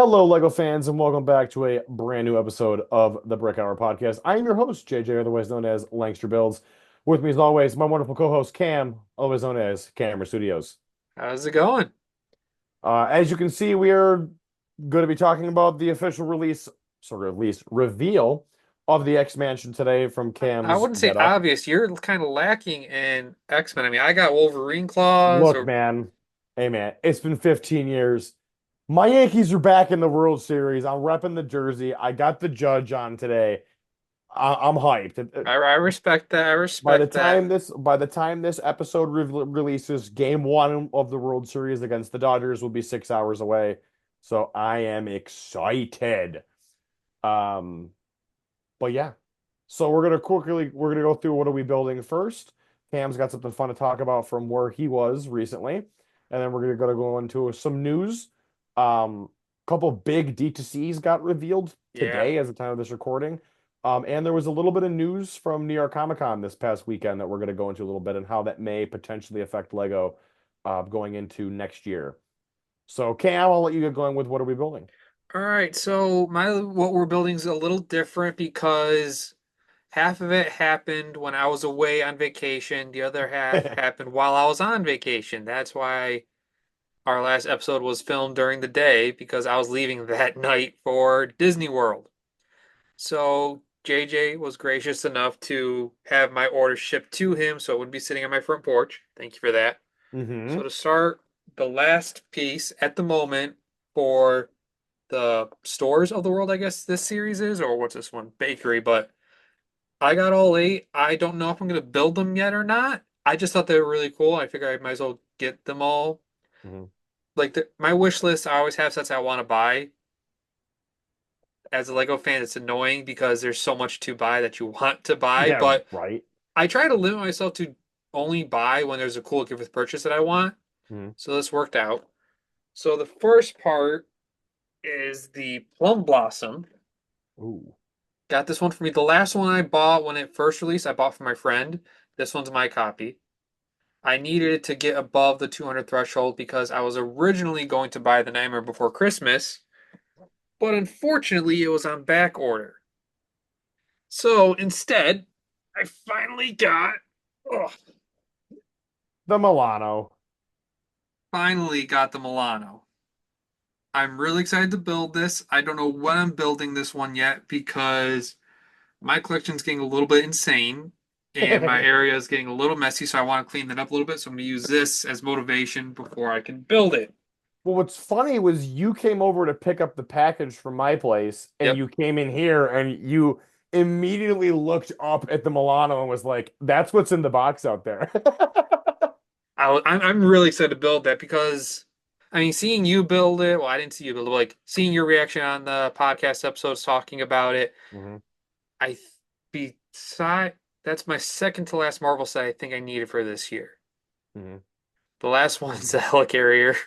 Hello, Lego fans, and welcome back to a brand new episode of the Brick Hour Podcast. I am your host, JJ, otherwise known as Langster Builds. With me, as always, my wonderful co-host, Cam, otherwise known as Camera Studios. How's it going? As you can see, we are going to be talking about the official release, sort of release, reveal of the X-Mansion today from I Cam's wouldn't say getup. obvious. You're kind of lacking in X-Men. I mean, I got Wolverine claws Look, or man, hey, man, it's been 15 years. My Yankees are back in the World Series. I'm repping the jersey. I got the judge on today. I'm hyped. I respect that. I By the respect that. time this episode releases, Game One of the World Series against the Dodgers will be 6 hours away. So I am excited. Um, but yeah. So we're gonna go through what are we building first. Cam's got something fun to talk about from where he was recently, and then we're gonna go into some news. Couple big D2Cs got revealed Yeah. today as the time of this recording. And there was a little bit of news from New York Comic Con this past weekend that we're gonna go into a little bit and how that may potentially affect Lego going into next year. So Cam, I'll let you get going with what are we building? All right. So my what we're building is a little different because half of it happened when I was away on vacation. The other half happened while I was on vacation. That's why our last episode was filmed during the day because I was leaving that night for Disney World. So JJ was gracious enough to have my order shipped to him so it would be sitting on my front porch. Thank you for that. Mm-hmm. So to start, the last piece at the moment for the stores of the world, I guess this series is, or what's this one? Bakery, but I got all eight. I don't know if I'm gonna build them yet or not. I just thought they were really cool. I figure I might as well get them all. Mm-hmm. Like my wish list, I always have sets I want to buy. As a Lego fan, it's annoying because there's so much to buy that you want to buy, Yeah, but right. I try to limit myself to only buy when there's a cool gift with purchase that I want. Mm-hmm. So this worked out. So the first part is the plum blossom. Ooh. Got this one for me. The last one I bought when it first released, I bought for my friend. This one's my copy. I needed it to get above the 200 threshold because I was originally going to buy the Nightmare Before Christmas, but unfortunately it was on back order. So instead, I finally got, oh, The Milano. finally got the Milano. I'm really excited to build this. I don't know when I'm building this one yet because my collection's getting a little bit insane and my area is getting a little messy, so I want to clean that up a little bit. So I'm going to use this as motivation before I can build it. Well, what's funny was you came over to pick up the package from my place, and Yep. you came in here and you immediately looked up at the Milano and was like, "That's what's in the box out there." I'm really excited to build that because, I mean, seeing you build it, well, I didn't see you build it, but like seeing your reaction on the podcast episodes talking about it, hmm I beside that's my second to last Marvel set I think I needed for this year. hmm The last one's a helicarrier.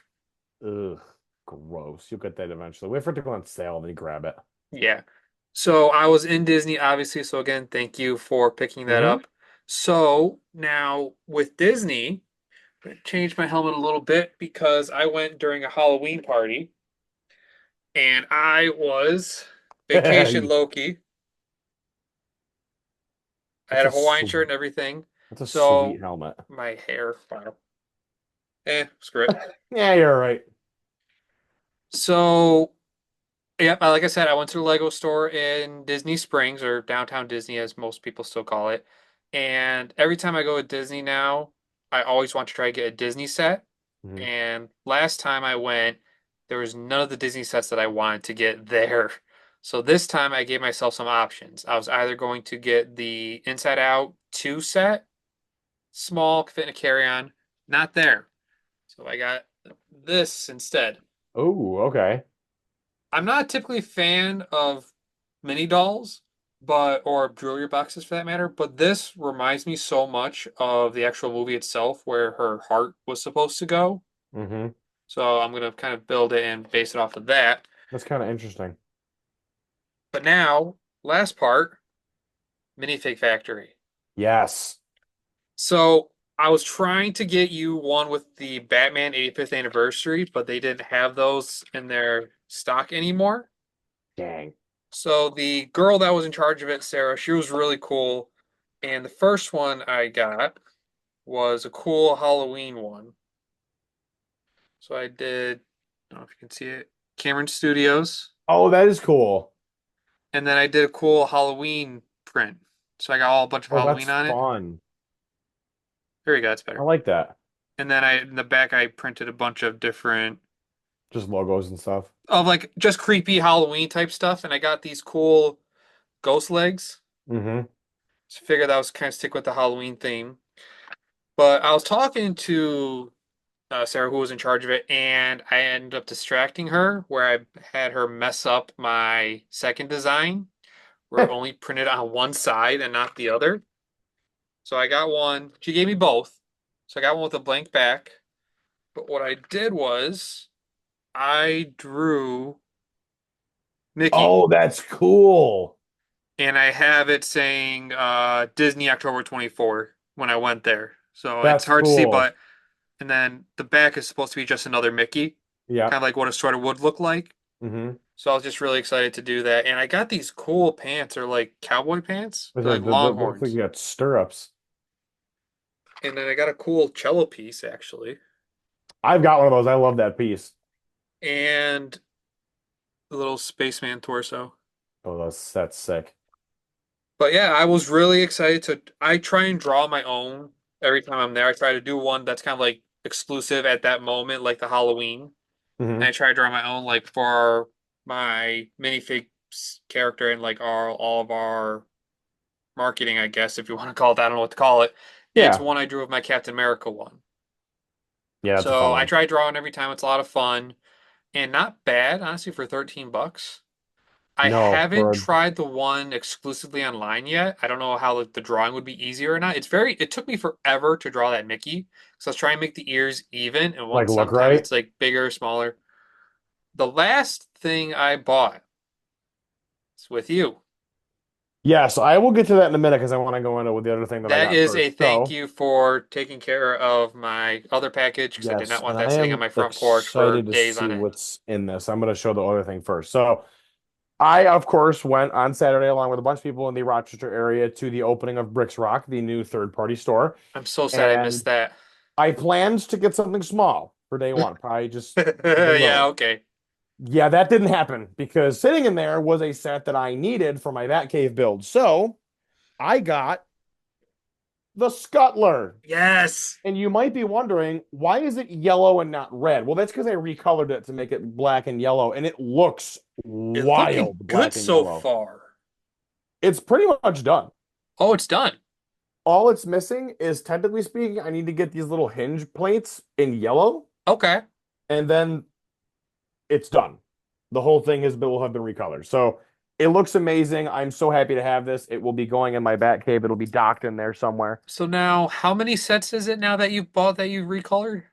Ugh, gross. You'll get that eventually. Wait for it to go on sale, then you grab it. Yeah. So I was in Disney, obviously. So again, thank you for picking that hmm up. So now with Disney, I changed my helmet a little bit because I went during a Halloween party and I was vacation That's Loki. I had a a Hawaiian sweet, shirt and everything. that's a sweet So helmet. my hair, wow. Screw it. Yeah, you're right. So yeah, like I said, I went to the Lego store in Disney Springs or downtown Disney, as most people still call it. And every time I go to Disney now, I always want to try to get a Disney set. hmm And last time I went, there was none of the Disney sets that I wanted to get there. So this time I gave myself some options. I was either going to get the Inside Out 2 set, small, fit in a carry-on, not there. So I got this instead. Oh, okay. I'm not typically a fan of mini dolls, but or jewelry boxes for that matter, but this reminds me so much of the actual movie itself where her heart was supposed to go. hmm So I'm gonna kind of build it and base it off of that. That's kind of interesting. But now, last part, minifig factory. Yes. So I was trying to get you one with the Batman 85th anniversary, but they didn't have those in their stock anymore. Dang. So the girl that was in charge of it, Sarah, she was really cool. And the first one I got was a cool Halloween one. So I did, I don't know if you can see it, Cameron Studios. Oh, that is cool. And then I did a cool Halloween print. So I got all a bunch of Oh, that's Halloween on it. fun. There you go, that's I better. like that. And then in the back I printed a bunch of different Just logos and stuff. of like just creepy Halloween type stuff. And I got these cool ghost legs. Mm-hmm. So I figured that was kind of stick with the Halloween theme. But I was talking to Sarah, who was in charge of it, and I ended up distracting her where I had her mess up my second design, where it only printed on one side and not the other. So I got one. She gave me both. So I got one with a blank back. But what I did was I drew Mickey, Oh, that's cool. and I have it saying Disney October 24 when I went there. So it's That's hard to see, cool. but and then the back is supposed to be just another Mickey, Yeah. kind of like what a sweater would look like. Mm-hmm. So I was just really excited to do that. And I got these cool pants. They're like cowboy pants. They're like Looks like you Longhorns. got stirrups. And then I got a cool cello piece actually. I've got one of those. I love that piece. And a little spaceman torso. Oh, that's sick. But yeah, I was really excited I try and draw my own every time I'm there. I try to do one that's kind of like exclusive at that moment, like the Halloween. And I Hmm. try to draw my own like for my minifig character and like our all of our marketing, I guess, if you want to call it that. I don't know what to call it. And it's Yeah. one I drew of my Captain America one. Yeah, that's a fun So I one. try drawing every time. It's a lot of fun and not bad, honestly, for 13 bucks. I No, haven't for tried the one exclusively online yet. I don't know how like, the drawing would be easier or not. It took me forever to draw that Mickey. So I was trying to make the ears even, and one like look sometimes right. it's like bigger, smaller. The last thing I bought is with you. Yes, I will get to that in a minute because I want to go into with the other thing that I That got is a first. thank So, you for taking care of my other package because I did not yes, want and that I sitting on am my front porch for excited to days see on end. what's in this. I'm going to show the other thing first. So, I, of course, went on Saturday along with a bunch of people in the Rochester area to the opening of Bricks Rock, the new third-party store. I'm so sad I missed And that. I planned to get something small for day one, probably just something Yeah, little. okay. Yeah, that didn't happen because sitting in there was a set that I needed for my Batcave build. So I got the Scuttler. Yes. And you might be wondering, why is it yellow and not red? Well, that's because I recolored it to make it black and yellow, and it looks It's looking wild good black and so yellow. far. It's pretty much done. Oh, it's done. All it's missing is, technically speaking, I need to get these little hinge plates in yellow, Okay. and then it's done. The whole thing will have been recolored. So it looks amazing. I'm so happy to have this. It will be going in my bat cave. It'll be docked in there somewhere. So now, how many sets is it now that you bought that you recolored?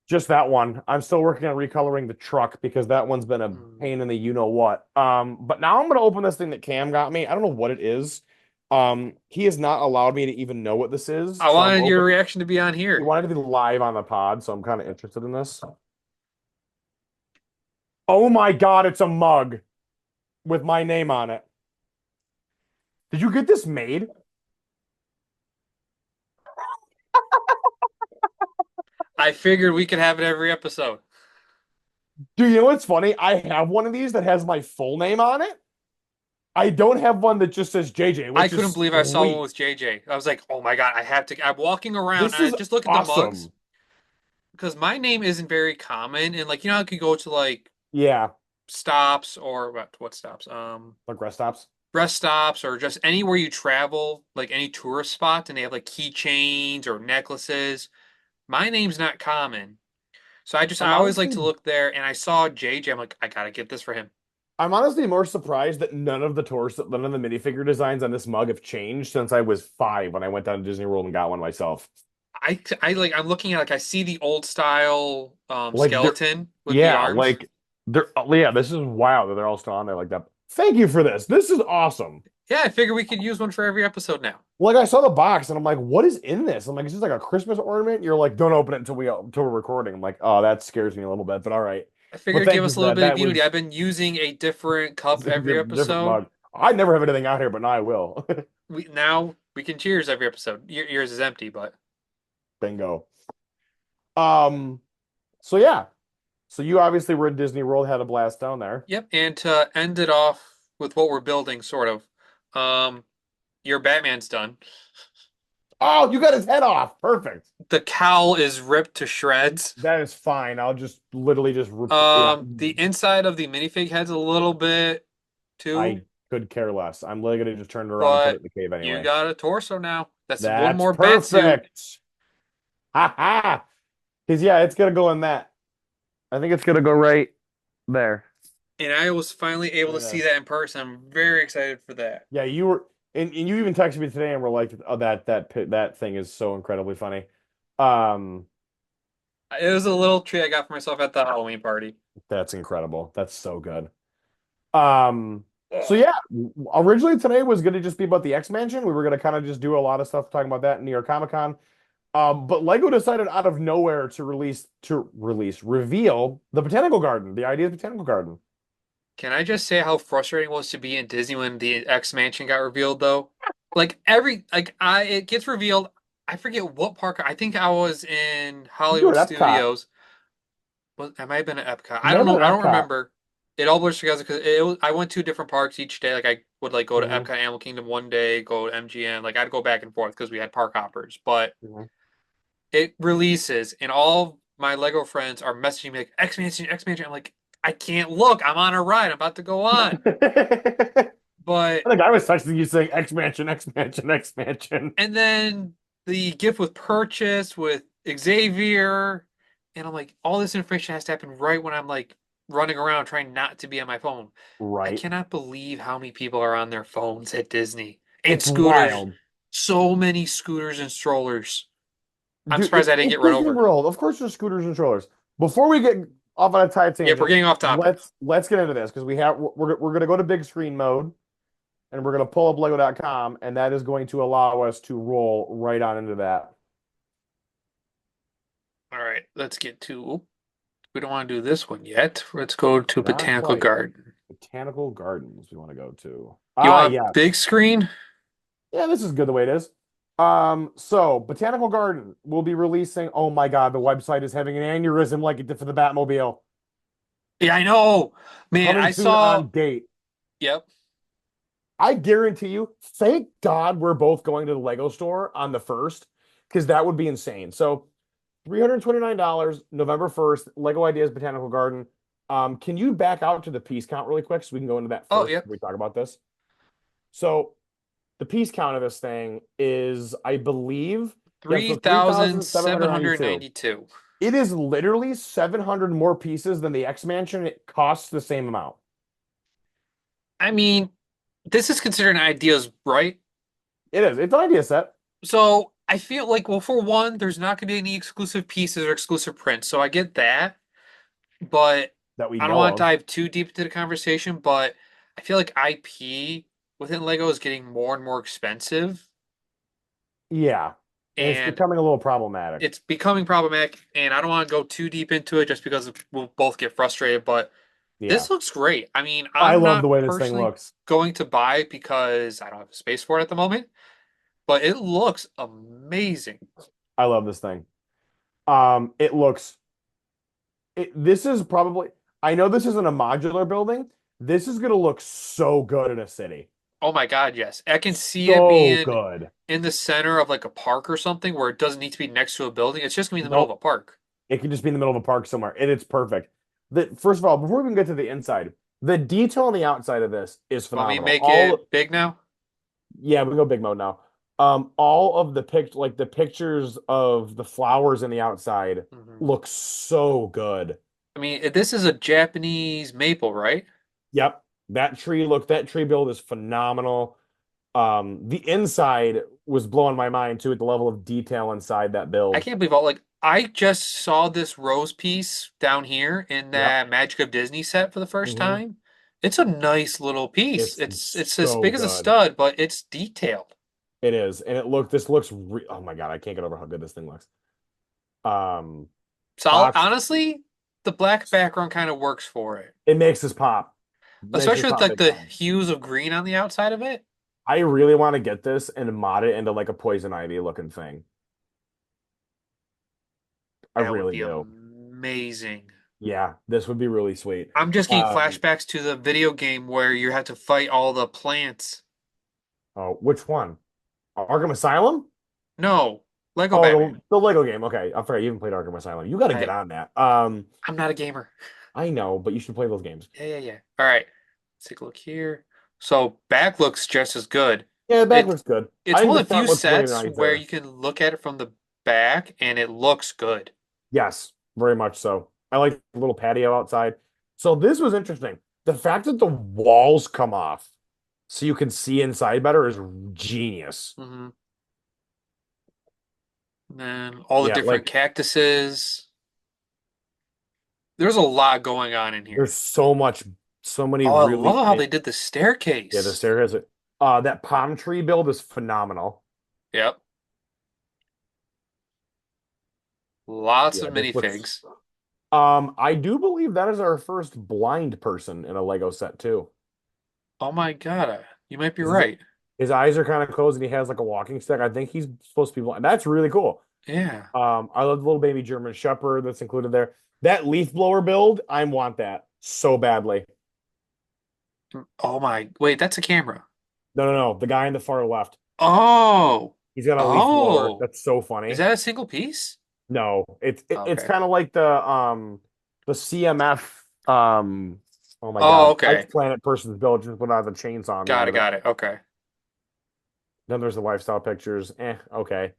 Just that one. I'm still working on recoloring the truck because that one's been a Hmm. pain in the you know what. But now I'm gonna open this thing that Cam got me. I don't know what it is. He has not allowed me to even know what this is. I So I'm wanted your open. reaction to be on He here. wanted to be live on the pod, so I'm kind of interested in this. Oh my God, it's a mug with my name on it. Did you get this made? I figured we could have it every episode. Do you know what's funny? I have one of these that has my full name on it. I don't have one that just says JJ, I which couldn't is believe I saw one sweet. with JJ. I was like, oh my God, I have to. I'm walking around This and I is just look at the mugs awesome. because my name isn't very common. And like, I could go to like Yeah, stops or what stops? like rest stops. Rest stops or just anywhere you travel, like any tourist spot, and they have like keychains or necklaces. My name's not common. So I'm I always like to honestly look there and I saw JJ. I'm like, I gotta get this for him. I'm honestly more surprised that none of the minifigure designs on this mug have changed since I was 5 when I went down to Disney World and got one myself. I'm looking at like I see the old style Like they're skeleton with the yeah, arms. like they're yeah, this is wild that they're all still on there like that. Thank you for this. This is awesome. Yeah, I figure we could use one for every episode now. Like I saw the box and I'm like, what is in this? I'm like, is this like a Christmas ornament? You're like, don't open it until we're recording. I'm like, oh, that scares me a little bit, but all right. I But figured give thank you us a for little that. bit of That immunity. was I've been using a different cup every different episode. mug. I never have anything out here, but now I will. Now we can cheers every episode. Yours is empty, but Bingo. Um, so yeah. So you obviously were at Disney World, had a blast down there. yep. And to end it off with what we're building, sort of. Um, your Batman's done. Oh, you got his head off. Perfect. The cowl is ripped to shreds. That is fine. I'll just literally just yeah. The inside of the minifig head's a little bit too, I could care less. I'm literally gonna just turn it around and put it but in the cave you anyway. got a torso now. That's one That's more bat suit. perfect. Ha ha. Because yeah, it's gonna go in that. I think it's gonna go right there. And I was finally able to Right see there. that in person. I'm very excited for that. Yeah, you were, and you even texted me today and were like, "Oh, that thing is so incredibly funny." Um, It was a little treat I got for myself at the Halloween party. that's incredible. That's so good. Um, so Ugh. yeah, originally today was going to just be about the X-Mansion. We were going to kind of just do a lot of stuff talking about that in New York Comic Con. But Lego decided out of nowhere reveal the Botanical Garden, the Ideas Botanical Garden. Can I just say how frustrating it was to be in Disney when the X-Mansion got revealed though? It gets revealed. I forget what park. I think I was in You were Hollywood at Epcot. Studios. I might have been at Epcot. You I might don't have know. been I at don't Epcot. remember. It all blurs together because I went to different parks each day. Like I would like go to Hmm. Epcot Animal Kingdom one day, go to MGM. Like I'd go back and forth because we had park hoppers. But Hmm. it releases, and all my Lego friends are messaging me like X-Mansion, X-Mansion. I'm like, I can't look. I'm on a ride. I'm about to go on. I But think I was texting you saying X-Mansion, X-Mansion, X-Mansion. and then the gift with purchase with Xavier, and I'm like, all this information has to happen right when I'm like running around trying not to be on my phone. I Right. cannot believe how many people are on their phones at Disney and It's scooters. wild. So many scooters and strollers. I'm Dude, surprised I didn't it's get run Disney over. World. Of course there's scooters and strollers. Before we get off on a tight Yep, we're tangent, getting off topic. let's get into this because we're gonna go to big screen mode and we're gonna pull up Lego.com and that is going to allow us to roll right on into that. All right, let's get to. We don't want to do this one yet. Let's go to Not Botanical quite. Garden. Botanical Gardens we want to go to. You Ah, want big yes. screen? Yeah, this is good the way it is. So Botanical Garden will be releasing. Oh my God, the website is having an aneurysm like it did for the Batmobile. Yeah, I know. Man, Coming I soon saw. on date. Yep. I guarantee you, thank God we're both going to the Lego store on the first, because that would be insane. So $329, November 1st, Lego Ideas Botanical Garden. Can you back out to the piece count really quick so we can go into that Oh, first yep. before we talk about this? So the piece count of this thing is, I believe, yep, so 3,792. 3,792. It is literally 700 more pieces than the X-Mansion. It costs the same amount. I mean, this is considered ideas, right? It is. It's an idea set So I feel like, well, for one, there's not going to be any exclusive pieces or exclusive prints. So I get that. But that we I don't know want to of. dive too deep into the conversation. But I feel like IP within Lego is getting more and more expensive. Yeah. And it's And becoming a little problematic. it's becoming problematic. And I don't want to go too deep into it just because we'll both get frustrated. But Yeah. this looks great. I mean, I I'm love the not way this thing personally looks. going to buy it because I don't have space for it at the moment, but it looks amazing. I love this thing. It looks this is probably, I know this isn't a modular building. This is gonna look so good in a city. Oh my God, yes. I can see it So being good. in the center of like a park or something where it doesn't need to be next to a building. It's just gonna be in the middle of a Nope. park. It can just be in the middle of a park somewhere. And it's perfect. First of all, before we even get to the inside, the detail on the outside of this is Want me to phenomenal. make it big now? Yeah, we go big mode now. All of the pictures of the flowers in the outside Hmm. look so good. I mean, this is a Japanese maple, right? Yep. That tree build is phenomenal. The inside was blowing my mind too at the level of detail inside that I build. can't believe all like I just saw this rose piece down here in Yep. that Magic of Disney set for the first Hmm. time. It's a nice little piece. It's It's as so big as a good. stud, but it's detailed. It is. And this looks oh my God, I can't get over how good this thing looks. Um So Box honestly, the black background kind of works for it, It makes this pop. Makes this especially with pop like big the time. hues of green on the outside of it. I really want to get this and mod it into like a poison ivy looking thing. I That would really be do. amazing. Yeah, this would be really sweet. I'm just getting Um, flashbacks to the video game where you have to fight all the plants. oh, which one? Arkham Asylum? No, Lego Oh, Batman. the Lego game. Okay, I forgot you haven't played Arkham Asylum. You got to get I on that. I'm not a gamer. I know, but you should play those games. Yeah, yeah, yeah. All right. Let's take a look here. So back looks just as good. Yeah, the back It looks good. I it's think one the of the few front looks way sets where nicer. you can look at it from the back and it looks good. Yes, very much so. I like the little patio outside. So this was interesting. The fact that the walls come off so you can see inside better is genius. Hmm. And then all the Yeah, different like cactuses. There's a lot going on in there's here. so much, so many Oh, I really, love how they did the yeah, the staircase. staircase. That palm tree build is phenomenal. Yep. Lots Yeah, of this looks. minifigs. I do believe that is our first blind person in a Lego set too. Oh my God, you might be His, right. his eyes are kind of closed and he has like a walking stick. I think he's supposed to be blind. That's really cool. Yeah. I love the little baby German Shepherd that's included there. That leaf blower build, I want that so badly. Oh my, wait, that's a camera. No, no, no. The guy in the far left. Oh, He's got a leaf blower. oh, That's so is funny. that a single piece? No, it's Okay. kind of like the CMF oh my Oh, God. Ice okay. Planet person's build just without the chainsaw on the end of it. Got it. Okay. Then there's the lifestyle pictures. Okay.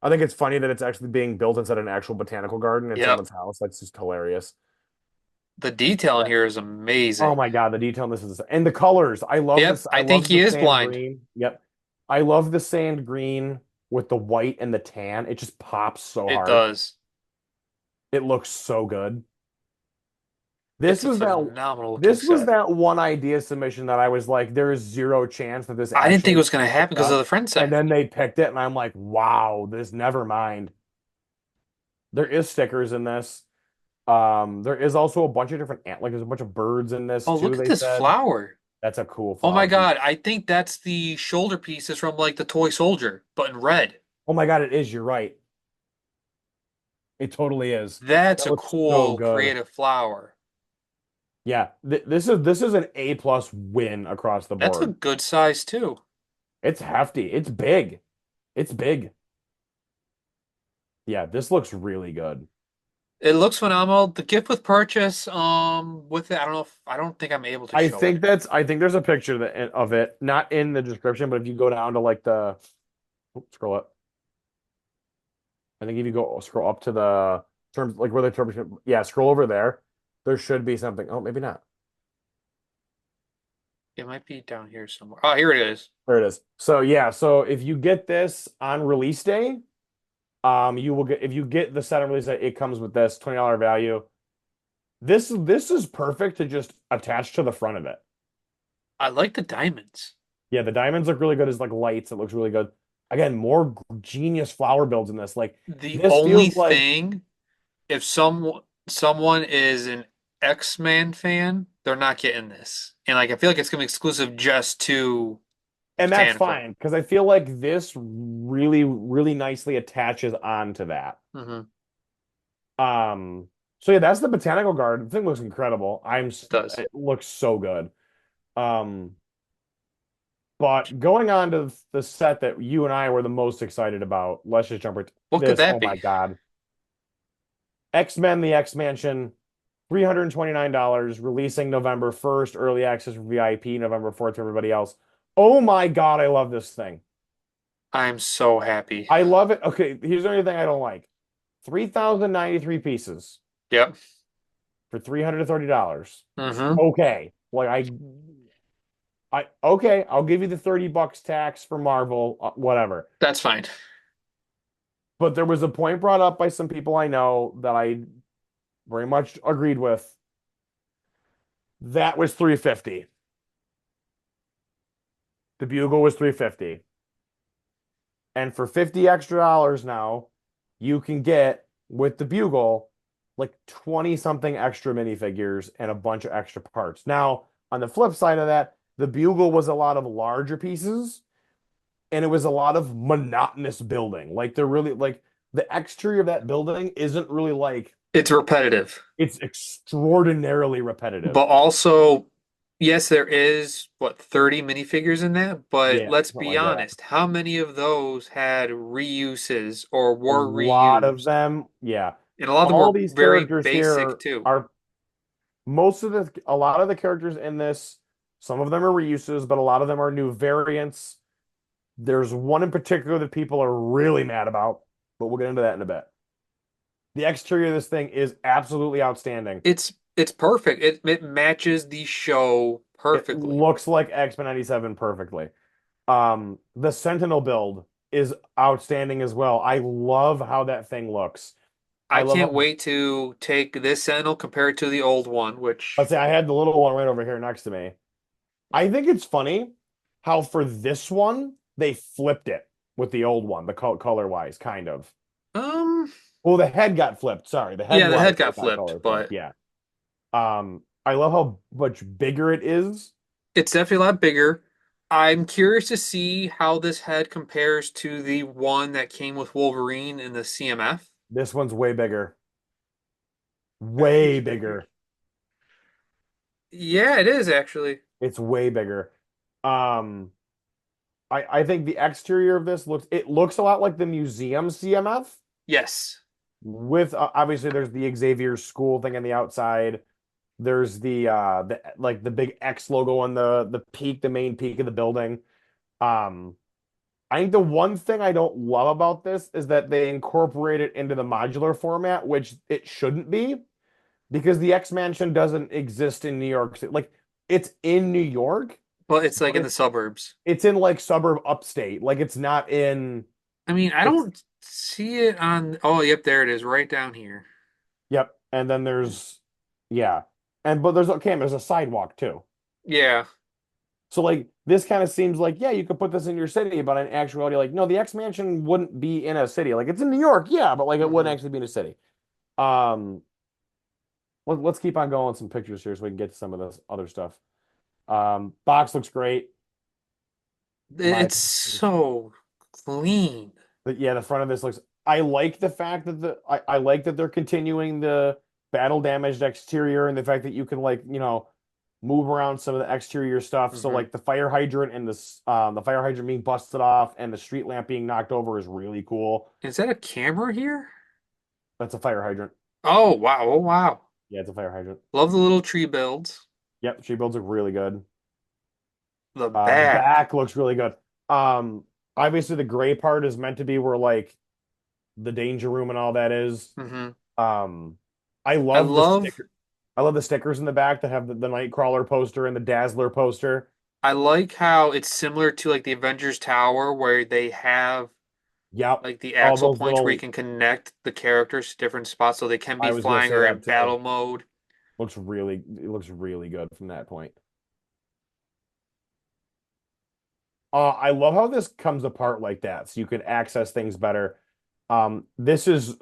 I think it's funny that it's actually being built inside an actual botanical garden in Yep. someone's house. That's just hilarious. The detail in Yeah. here is Oh amazing. my God, the detail in this is and the colors. I love Yep, this. I I think love he the is sand blind. green. Yep. I love the sand green with the white and the tan. It just pops so It hard. does. It looks so good. This It's a was that phenomenal looking this was set. that one idea submission that I was like, there is zero chance that this I didn't think it actually was going to happen picked because of up. the friend And set. then they picked it, and I'm like, wow, this never mind. There is stickers in this. There is also a bunch of different ant like there's a bunch of birds in this Oh, too, look at they this said. flower. That's a cool Oh my flower piece. God, I think that's the shoulder pieces from like the toy soldier, but in red. Oh my God, it is. You're right. It totally is. That's That a looks so cool good. creative flower. Yeah, this is an A plus win across the That's a board. good size too. It's hefty. It's big. It's big. Yeah, this looks really good. It looks phenomenal. The gift with purchase, with it, I don't think I'm able to show it. I think there's a picture of it, not in the description, but if you go down to like scroll up. I think if you go scroll up to the terms like where the terms, yeah, scroll over there. There should be something. Oh, maybe not. It might be down here somewhere. Oh, here it is. There it is. So yeah, so if you get this on release day, you will get if you get the set on release day, it comes with this $20 value. This is perfect to just attach to the front of it. I like the diamonds. Yeah, the diamonds look really good as like lights. It looks really good. Again, more genius flower builds in this. Like The this only feels like thing, if someone is an X-Man fan, they're not getting this. And like I feel like it's gonna be exclusive just to and that's Botanical. fine because I feel like this really, really nicely attaches onto that. Hmm. So yeah, that's the botanical garden. The thing looks incredible. It does. It looks so good. Um, but going on to the set that you and I were the most excited about, let's just jump right What could this. that Oh my be? God. X-Men, the X-Mansion, $329, releasing November 1st, early access for VIP, November 4th for everybody else. Oh my God, I love this thing. I'm so happy. I love it. Okay, here's the only thing I don't like. 3,093 pieces Yep. for $330. Hmm. Okay. Like I okay, I'll give you the $30 tax for Marvel, whatever. That's fine. But there was a point brought up by some people I know that I very much agreed with. That was 350. The Bugle was 350. And for 50 extra dollars now, you can get with the Bugle like 20 something extra minifigures and a bunch of extra parts. Now, on the flip side of that, the Bugle was a lot of larger pieces and it was a lot of monotonous building. Like they're really like the exterior of that building isn't really like It's repetitive. it's extraordinarily repetitive. But also, yes, there is what 30 minifigures in that, but Yeah, let's something be like that. honest, how many of those had reuses or A were lot of reused? them, yeah. And a lot of them All were these very characters basic here too. are a lot of the characters in this, some of them are reuses, but a lot of them are new variants. There's one in particular that people are really mad about, but we'll get into that in a bit. The exterior of this thing is absolutely outstanding. It's perfect. It matches the show It perfectly. looks like X-Men 97 perfectly. The Sentinel build is outstanding as well. I love how that thing looks. I I love can't how, wait to take this Sentinel compared to the old one, let's which say I had the little one right over here next to me. I think it's funny how for this one they flipped it with the old one, the color wise, kind of. um Well, the head got flipped. Sorry, the head yeah, the wise head got it got flipped, color flipped. but Yeah. I love how much bigger it is. it's definitely a lot bigger. I'm curious to see how this head compares to the one that came with Wolverine in the CMF. This one's way bigger. That Way is bigger. bigger. Yeah, it is actually. It's way bigger. Um, I think the exterior of this looks a lot like the museum CMF Yes. with obviously there's the Xavier School thing on the outside. There's the like the big X logo on the peak, the main peak of the building. Um, I think the one thing I don't love about this is that they incorporate it into the modular format, which it shouldn't be because the X-Mansion doesn't exist in New York City. Like it's in New York, But it's like but in the suburbs. it's in like suburb upstate. Like it's not in I mean, I it's don't see it on. Oh, yep, there it is, right down here. yep. And then there's yeah. And but there's a sidewalk too. Yeah. So like this kind of seems like yeah, you could put this in your city, but in actuality, like no, the X Mansion wouldn't be in a city. Like it's in New York, yeah, but like it wouldn't hmm actually be in a city. Um, let's keep on going some pictures here so we can get to some of this other stuff. Box looks great, in my It's opinion. so clean. But yeah, the front of this looks. I like the fact that I like that they're continuing the battle damaged exterior and the fact that you can like move around some of the exterior stuff. So hmm like the fire hydrant and the fire hydrant being busted off and the street lamp being knocked over is really cool. Is that a camera here? That's a fire hydrant. Oh, wow. Oh, wow. Yeah, it's a fire hydrant. Love the little tree builds. Yep, she builds look really good. The The back. back looks really good. Um, obviously the gray part is meant to be where like the danger room and all that is. hmm Um, I I love the love sticker. I love the stickers in the back that have the Nightcrawler poster and the Dazzler poster. I like how it's similar to like the Avengers Tower where they have Yep. like the All axle those points where you little, can connect the characters to different spots so they can be I was gonna flying say or in that too. battle mode. It looks really good from that point. I love how this comes apart like that, so you can access things better. This is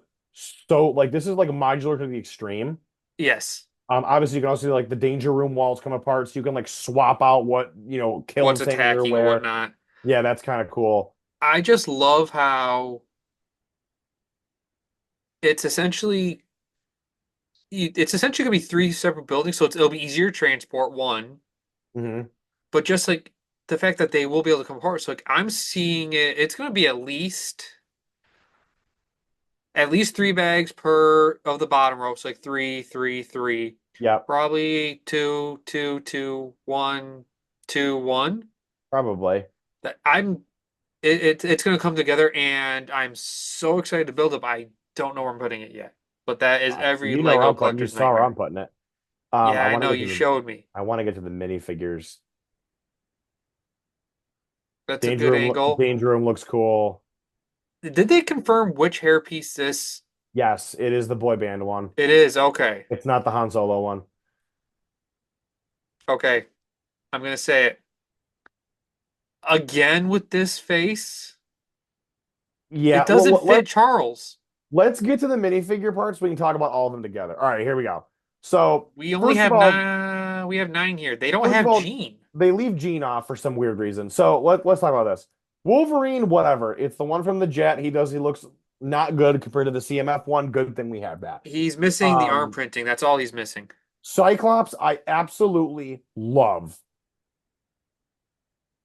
this is like modular to the extreme. Yes. Obviously you can also see like the danger room walls come apart, so you can like swap out what What's kills things or attacking and where. whatnot. Yeah, that's kind of cool. I just love how it's essentially it's essentially gonna be three separate buildings, so it'll be easier to transport one, Hmm. but just like the fact that they will be able to come apart. So like I'm seeing it, it's gonna be at least three bags per of the bottom row. So like three, three, three. Yep, Probably two, two, two, one, two, one. probably. That it's gonna come together and I'm so excited to build it. I don't know where I'm putting it yet. But that is every You know where Lego I'm putting. You collector's saw where I'm nightmare. putting it. Yeah, I I want to know get to you showed me. I want to get to the minifigures. That's a good angle. Danger Room looks cool. Did they confirm which hairpiece this Yes, it is the boy band one. it is? Okay. It's not the Han Solo one. Okay. I'm gonna say it. Again with this face. Yeah, It doesn't well, fit Charles. let's get to the minifigure parts. We can talk about all of them together. All right, here we go. So We only first of have all, nine. We have nine here. They don't first of have all, Gene. they leave Gene off for some weird reason. So let's talk about this. Wolverine, whatever. It's the one from the Jet. He looks not good compared to the CMF one. Good thing we have that. He's missing the arm Um, printing. That's all he's missing. Cyclops, I absolutely love.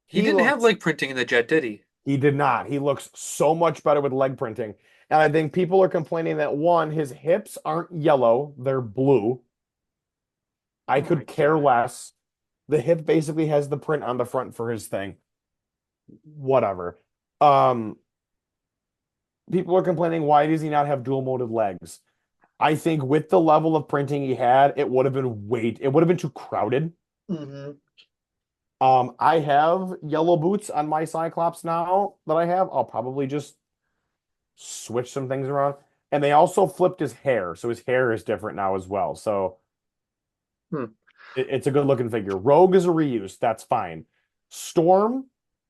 He He didn't have looks leg printing in the jet, did he? He did not. He looks so much better with leg printing. And I think people are complaining that one, his hips aren't yellow, they're blue. I Oh my could care God. less. The hip basically has the print on the front for his thing. Whatever. Um, People are complaining, why does he not have dual molded legs? I think with the level of printing he had, it would have been too crowded. Hmm. I have yellow boots on my Cyclops now that I have. I'll probably just switch some things around. And they also flipped his hair, so his hair is different now as well. So Hmm. it's a good looking figure. Rogue is a reuse, that's fine. Storm,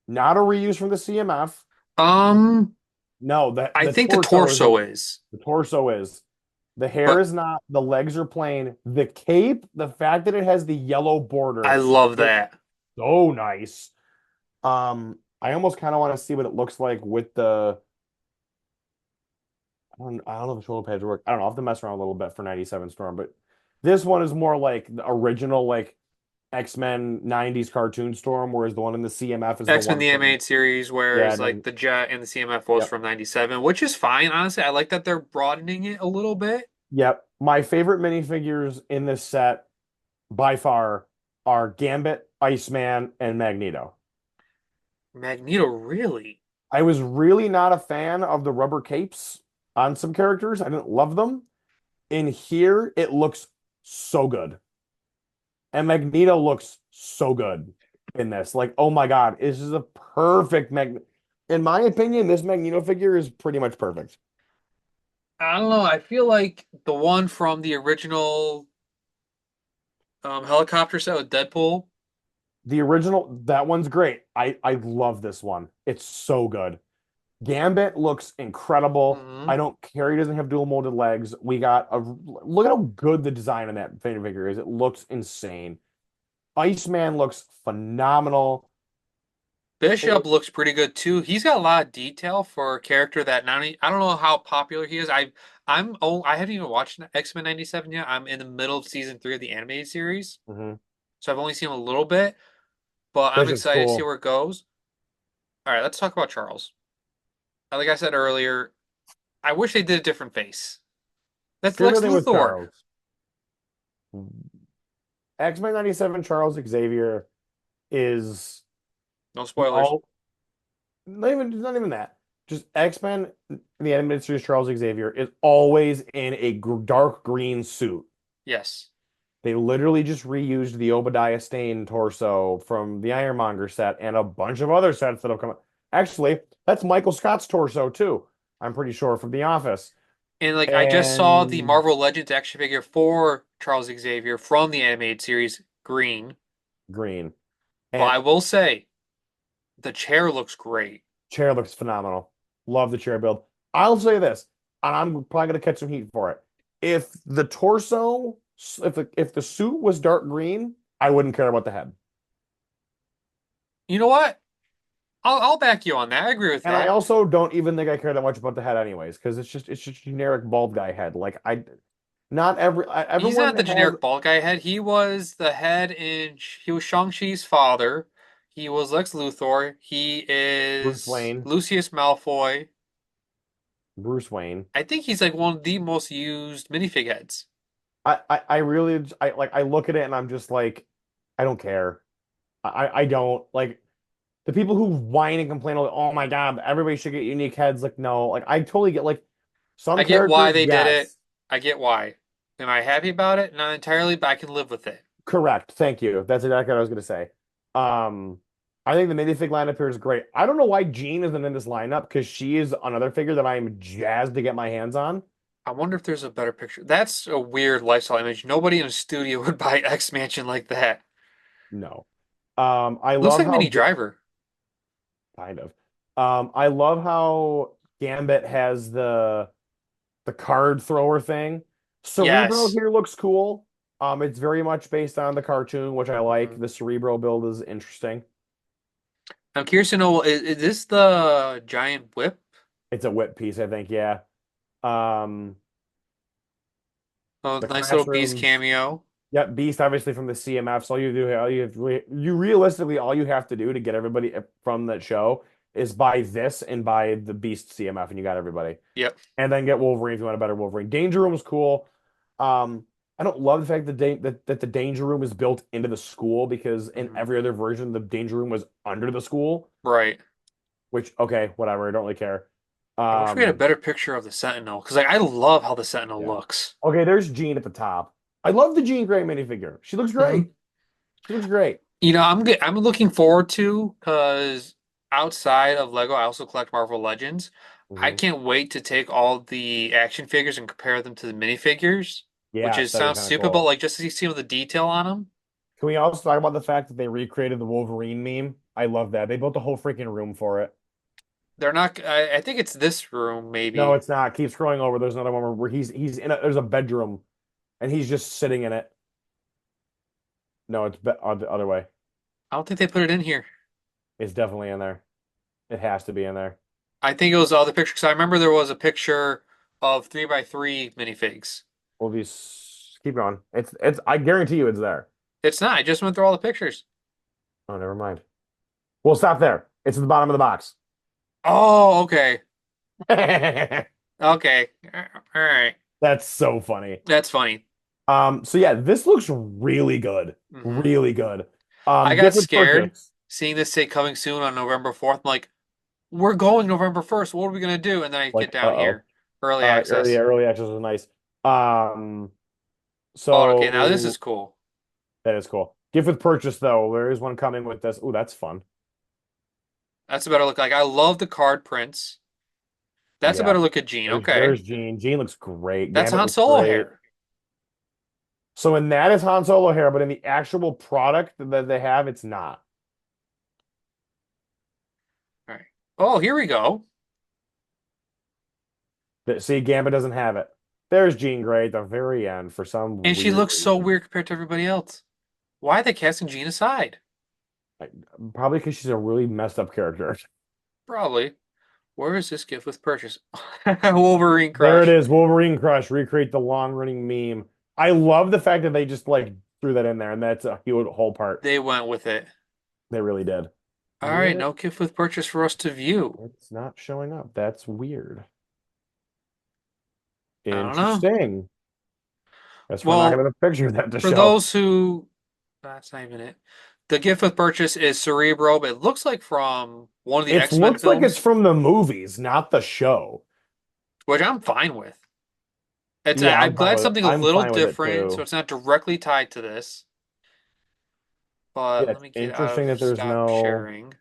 not a reuse from the CMF. Um, No, I the think the torso is torso is, the torso is. The hair but is not, the legs are plain. The cape, the fact that it has the yellow I border, love it's that. so nice. I almost kind of want to see what it looks like with the I don't know if the shoulder pads work. I don't know. I'll have to mess around a little bit for 97 Storm, but this one is more like the original like X-Men 90s cartoon Storm, whereas the one in the CMF is the X-Men one the from animated series, yeah, whereas and like then the jet and the CMF was yep. from 97, which is fine. Honestly, I like that they're broadening it a little bit. Yep. My favorite minifigures in this set by far are Gambit, Iceman, and Magneto. Magneto, really? I was really not a fan of the rubber capes on some characters. I didn't love them. In here, it looks so good. And Magneto looks so good in this. Like, oh my God, this is a perfect In my opinion, this Magneto figure is pretty much perfect. I don't know. I feel like the one from the original helicopter set with Deadpool. The original, that one's great. I love this one. It's so good. Gambit looks incredible. Hmm. I don't care. He doesn't have dual molded legs. We got a look at how good the design on that figure is. It looks insane. Iceman looks phenomenal. Bishop It, looks pretty good too. He's got a lot of detail for a character that not I don't know how popular he is. I haven't even watched X-Men 97 yet. I'm in the middle of season 3 of the animated series. Mhm. So I've only seen a little bit, but I'm Bishop's excited to see cool. where it goes. All right, let's talk about Charles. Like I said earlier, I wish they did a different face. That's Here's Lex the thing with Luthor. Charles. X-Men 97 Charles Xavier is No the spoilers. all not even that. Just X-Men the animated series Charles Xavier is always in a dark green suit. Yes. They literally just reused the Obadiah Stane torso from the Ironmonger set and a bunch of other sets that have come out. Actually, that's Michael Scott's torso too. I'm pretty sure from The Office. And like I just saw the And Marvel Legends action figure for Charles Xavier from the animated series, green. green. But And I will say the chair looks great. chair looks phenomenal. Love the chair build. I'll say this, and I'm probably gonna catch some heat for it. If the torso, if the suit was dark green, I wouldn't care about the head. You know what? I'll back you on that. I agree with And I that. also don't even think I care that much about the head anyways, because it's just generic bald guy head. Like I not He's everyone not the has generic bald guy head. He was the head he was Shang-Chi's father. He was Lex Luthor. He Bruce is Wayne, Lucius Malfoy. Bruce Wayne. I think he's like one of the most used minifig heads. I really I look at it and I'm just like I don't care. I don't like the people who whine and complain like, oh my God, everybody should get unique heads. Like, no, like I totally get like some I get why characters, they did it. yes. I get why. Am I happy about it? Not entirely, but I can live with it. Correct. Thank you. That's exactly what I was gonna say. Um, I think the minifig lineup here is great. I don't know why Jean isn't in this lineup because she is another figure that I'm jazzed to get my hands on. I wonder if there's a better picture. That's a weird lifestyle image. Nobody in a studio would buy X-Mansion like that. No. I Looks love like how Mini Driver. kind of. I love how Gambit has the the card thrower thing. Cerebro Yes. here looks cool. It's very much based on the cartoon, which I like. Mhm. The Cerebro build is interesting. I'm curious to know, is this the giant whip? It's a whip piece, I think. Yeah. Um, Oh, the nice little beast classrooms. cameo. Yep, Beast obviously from the CMF. So you realistically all you have to do to get everybody from that show is buy this and buy the Beast CMF, and you got everybody. Yep. And then get Wolverine if you want a better Wolverine. Danger Room is cool. I don't love the fact that the Danger Room is built into the school because in Mhm. every other version, the Danger Room was under the school, Right. which, okay, whatever. I don't really care. I wish we had a Um, better picture of the Sentinel because like I love how the Sentinel yeah. looks. Okay, there's Jean at the top. I love the Jean Grey minifigure. She looks Mhm. great. She looks great. I'm looking forward to because outside of Lego, I also collect Marvel Legends. I Hmm. can't wait to take all the action figures and compare them to the minifigures, which Yes, is that'd be sounds kind of stupid, but cool. like just to see some of the detail on them. Can we also talk about the fact that they recreated the Wolverine meme? I love that. They built a whole freaking room for it. They're not. I think it's this room, No, maybe. it's not. Keep scrolling over. There's another one where he's in a there's a bedroom and he's just sitting in it. No, it's the other way. I don't think they put it in here. It's definitely in there. It has to be in there. I think it was the other picture because I remember there was a picture of 3x3 minifigs. We'll be keep going. It's I guarantee you it's there. It's not. I just went through all the pictures. Oh, never mind. We'll stop there. It's at the bottom of the box. Oh, okay. Okay. All right. That's so funny. That's funny. So yeah, this looks really good. Hmm. Really good. I got Gift with scared purchase. seeing this say coming soon on November 4th. I'm like, we're going November 1st. What are we gonna do? And then I get Like, down uh-oh. here. Early access. Early access is nice. Um, Oh, okay. Now this is so cool. that is cool. Gift with purchase though, there is one coming with this. Oh, that's fun. That's a better look. Like I love the card prints. That's a Yeah. better look at Jean. There's Okay. Jean. Jean looks great. That's Gambit Han looks Solo great. hair. So in that is Han Solo hair, but in the actual product that they have, it's not. All right. Oh, here we go. See, Gambit doesn't have it. There's Jean Grey at the very end for some And she weird looks so reason. weird compared to everybody else. Why are they casting Jean aside? Like, probably because she's a really messed up character. Probably. Where is this gift with purchase? Wolverine There it Crush. is, Wolverine Crush, recreate the long running meme. I love the fact that they just like threw that in there, and that's a huge whole part. They went with it. They really did. All right, Where no gift with purchase for us to view. it's not showing up. That's weird. I don't know. Interesting. Guess we're not gonna Well, have a picture of that to for show. those who, that's not even it. The gift with purchase is Cerebro, but it looks like from one of the It X-Men looks like it's films, from the movies, not the show. which I'm fine with. It's Yeah, I'm glad something a I'm little fine with it different, so too. it's not directly tied to this. But Yeah, let it's me get out interesting of that there's stop no. sharing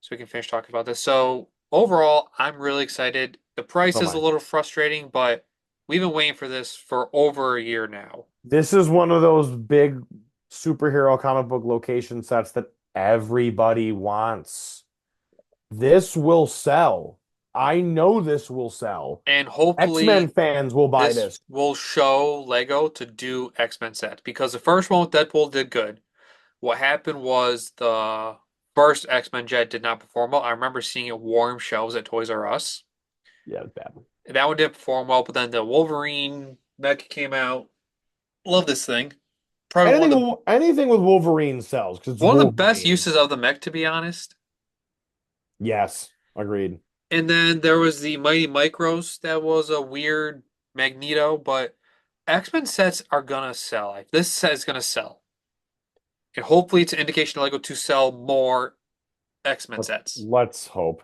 so we can finish talking about this. So overall, I'm really excited. The price Oh is a my. little frustrating, but we've been waiting for this for over a year now. This is one of those big superhero comic book location sets that everybody wants. This will sell. I know this will sell. And X-Men hopefully fans will buy this this. will show Lego to do X-Men sets because the first one with Deadpool did good. What happened was the first X-Men jet did not perform well. I remember seeing it warm shelves at Toys R Us. Yeah, it's bad. That one did perform well, but then the Wolverine mech came out. Love this thing. Probably Anything with Wolverine sells because it's one of the best Wolverine. uses of the mech, to be honest. Yes, agreed. And then there was the Mighty Micros. That was a weird Magneto, but X-Men sets are gonna sell. Like, this set is gonna sell. And hopefully it's an indication to Lego to sell more X-Men sets. Let's hope.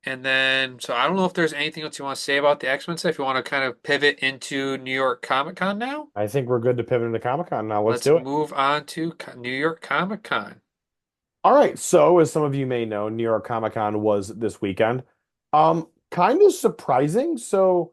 And then, so I don't know if there's anything else you want to say about the X-Men set. If you want to kind of pivot into New York Comic Con now, I think we're good to pivot into Comic-Con now. Let's let's do it. move on to New York Comic Con. All right. So, as some of you may know, New York Comic Con was this weekend. Kind of surprising. So,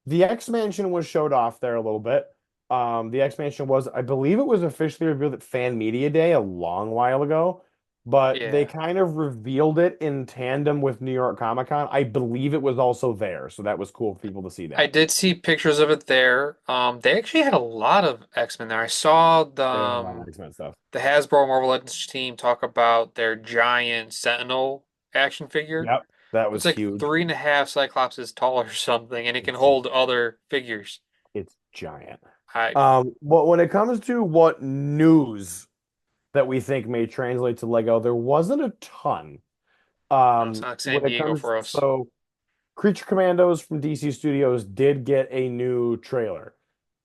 the X-Mansion was showed off there a little bit. The X-Mansion was, I believe it was officially revealed at Fan Media Day a long while ago. but they Yeah. kind of revealed it in tandem with New York Comic Con. I believe it was also there, so that was cool for people to see I that. did see pictures of it there. They actually had a lot of X-Men there. I saw They had a lot of X-Men stuff. the Hasbro Marvel Legends team talk about their giant Sentinel action figure. Yep, that It's was like huge. 3.5 Cyclopses tall or something, and it can It's hold other figures. it's giant. I But when it comes to what news that we think may translate to Lego, there wasn't a ton. no, it's not San When it Diego comes, for us. so Creature Commandos from DC Studios did get a new trailer.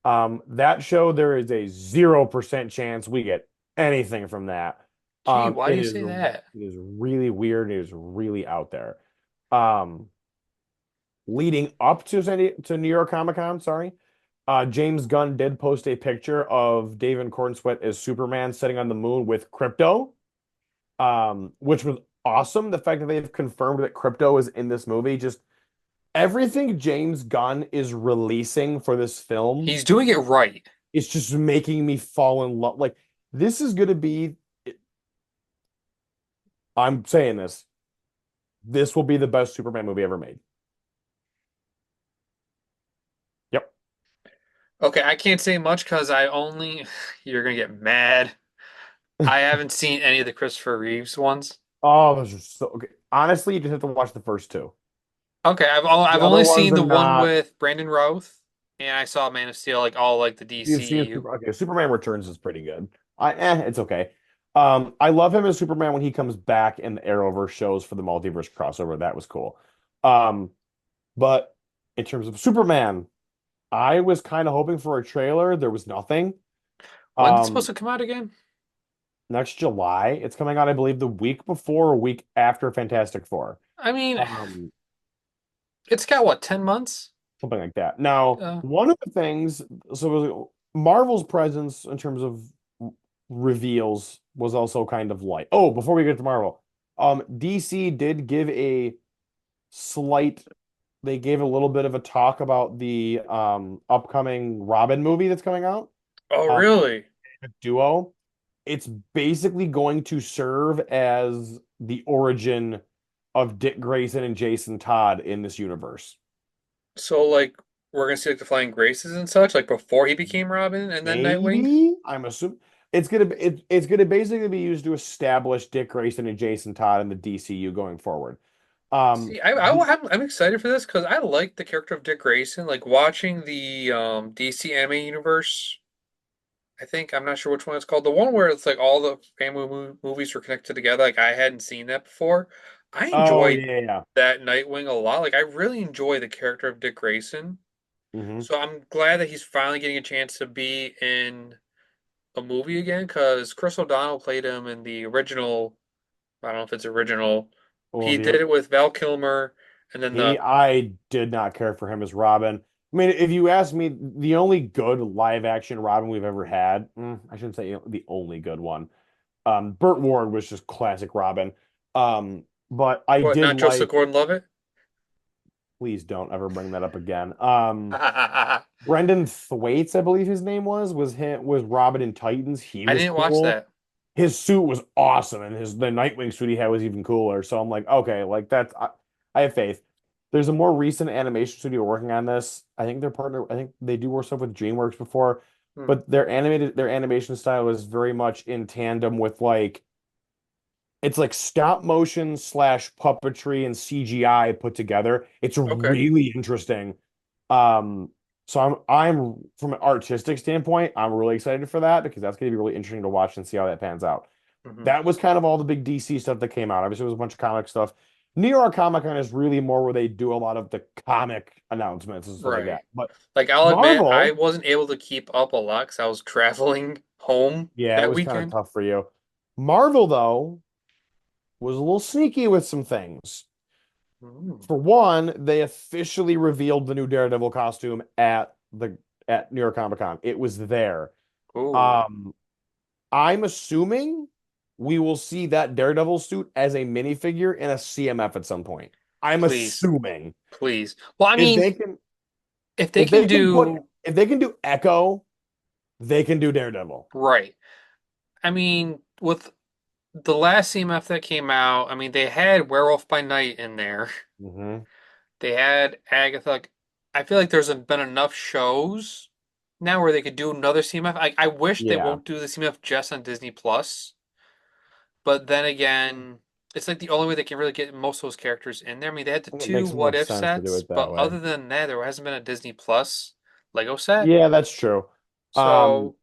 That show, there is a 0% chance we get anything from that. Gee, why do It you is say that? really weird. It is really out there. Um, Leading up to to New York Comic Con, sorry, James Gunn did post a picture of David Cornsweet as Superman sitting on the moon with Crypto, which was awesome. The fact that they've confirmed that Crypto is in this movie, just everything James Gunn is releasing for this film He's doing it right. is just making me fall in love. Like, this is going to be, I'm saying this will be the best Superman movie ever made. Yep. Okay, I can't say much because I only, you're gonna get mad. I haven't seen any of the Christopher Reeves ones. Oh, those are so okay. Honestly, you just have to watch the first two. Okay, The I've other only ones seen are the one not. with Brandon Routh, and I saw Man of Steel, like all like the You've seen DCU. Super. Okay, Superman Returns is pretty good. It's okay. I love him as Superman when he comes back in the Arrowverse shows for the multiverse crossover. That was cool. Um, but in terms of Superman, I was kind of hoping for a trailer. There was nothing. When's it supposed Um, to come out again? Next July, it's coming out, I believe, the week before or week after Fantastic Four. I mean, Um, it's got what, 10 months? Something like that. Now, Uh, one of the things, so Marvel's presence in terms of reveals was also kind of light. Oh, before we get to Marvel, DC did give a slight, they gave a little bit of a talk about the upcoming Robin movie that's coming out. oh, Um, really? Duo. It's basically going to serve as the origin of Dick Grayson and Jason Todd in this universe. So like we're gonna see like the Flying Graces and such, like before he became Robin and then Nightwing? Maybe I'm assuming it's gonna basically be used to establish Dick Grayson and Jason Todd in the DCU going forward. Um, See, the, I'm excited for this because I like the character of Dick Grayson. Like watching the DC anime universe. I think I'm not sure which one it's called. The one where it's like all the family movies were connected together. Like I hadn't seen that before. I oh enjoyed yeah, yeah. that Nightwing a lot. Like I really enjoy the character of Dick Grayson. Hmm. So I'm glad that he's finally getting a chance to be in a movie again because Chris O'Donnell played him in the original. I don't know if it's original. Well, He did it with Val Kilmer, and then the I did not care for him as Robin. I mean, if you ask me, the only good live action Robin we've ever had, I shouldn't say the only good one. Burt Ward was just classic Robin. But I what? did Not Joseph like, Gordon-Levitt. please don't ever bring that up again. I Brendan Thwaites, I believe his name was Robin in Titans. He was didn't watch cool. that. His suit was awesome, and the Nightwing suit he had was even cooler. So I'm like, okay, like I have faith. There's a more recent animation studio working on this. I think they're partner. I think they do more stuff with DreamWorks before, Hmm. but their animation style is very much in tandem with like it's like stop motion slash puppetry and CGI put together. It's Okay. really interesting. Um, so I'm from an artistic standpoint, I'm really excited for that because that's going to be really interesting to watch and see how that pans out. Hmm. That was kind of all the big DC stuff that came out. Obviously, it was a bunch of comic stuff. New York Comic Con is really more where they do a lot of the comic announcements and stuff like Right. that. But Like I'll admit, I Marvel, wasn't able to keep up a lot because I was traveling home yeah, it that was kind of weekend. tough for you. Marvel, though, was a little sneaky with some things. Hmm. For one, they officially revealed the new Daredevil costume at New York Comic Con. It was there. Oh, Um, I'm assuming we will see that Daredevil suit as a minifigure in a CMF at some point. I'm please, assuming please. Well, I if mean, they can if they can do if they can do Echo, they can do Daredevil. right. I mean, with the last CMF that came out, I mean, they had Werewolf by Night in there. Hmm. They had Agatha. Like, I feel like there's been enough shows now where they could do another CMF. I wish they Yeah, won't do the CMF just on Disney Plus, but then again, it's like the only way they can really get most of those characters in there. I mean, they had the I think it two makes more What If sense to do sets, it that but way. other than that, there hasn't been a Disney Plus Lego set. Yeah, that's true. Um, So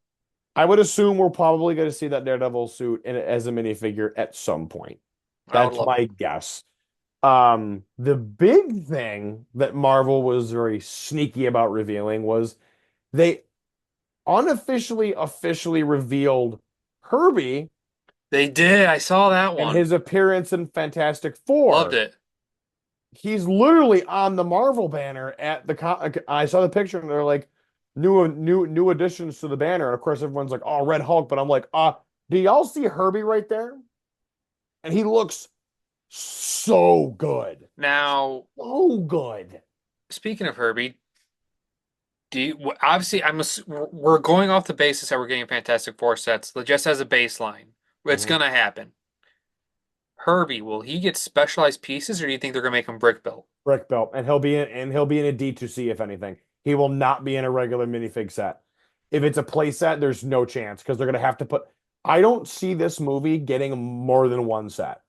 I would assume we're probably going to see that Daredevil suit as a minifigure at some point. I would That's love it. my guess. The big thing that Marvel was very sneaky about revealing was they unofficially officially revealed Herbie They did. I saw that and one. his appearance in Fantastic Loved Four. it. He's literally on the Marvel banner at the I saw the picture and they're like new additions to the banner. And of course everyone's like, "Oh, Red Hulk," but I'm like, do y'all see Herbie right there?" And he looks so good. Now, So good. speaking of Herbie, do you, obviously we're going off the basis that we're getting Fantastic Four sets just as a baseline. It's Mhm. gonna happen. Herbie, will he get specialized pieces, or do you think they're gonna make him brick built? Brick belt, and he'll be in a D2C if anything. He will not be in a regular minifig set. If it's a play set, there's no chance because they're gonna have to put. I don't see this movie getting more than one set.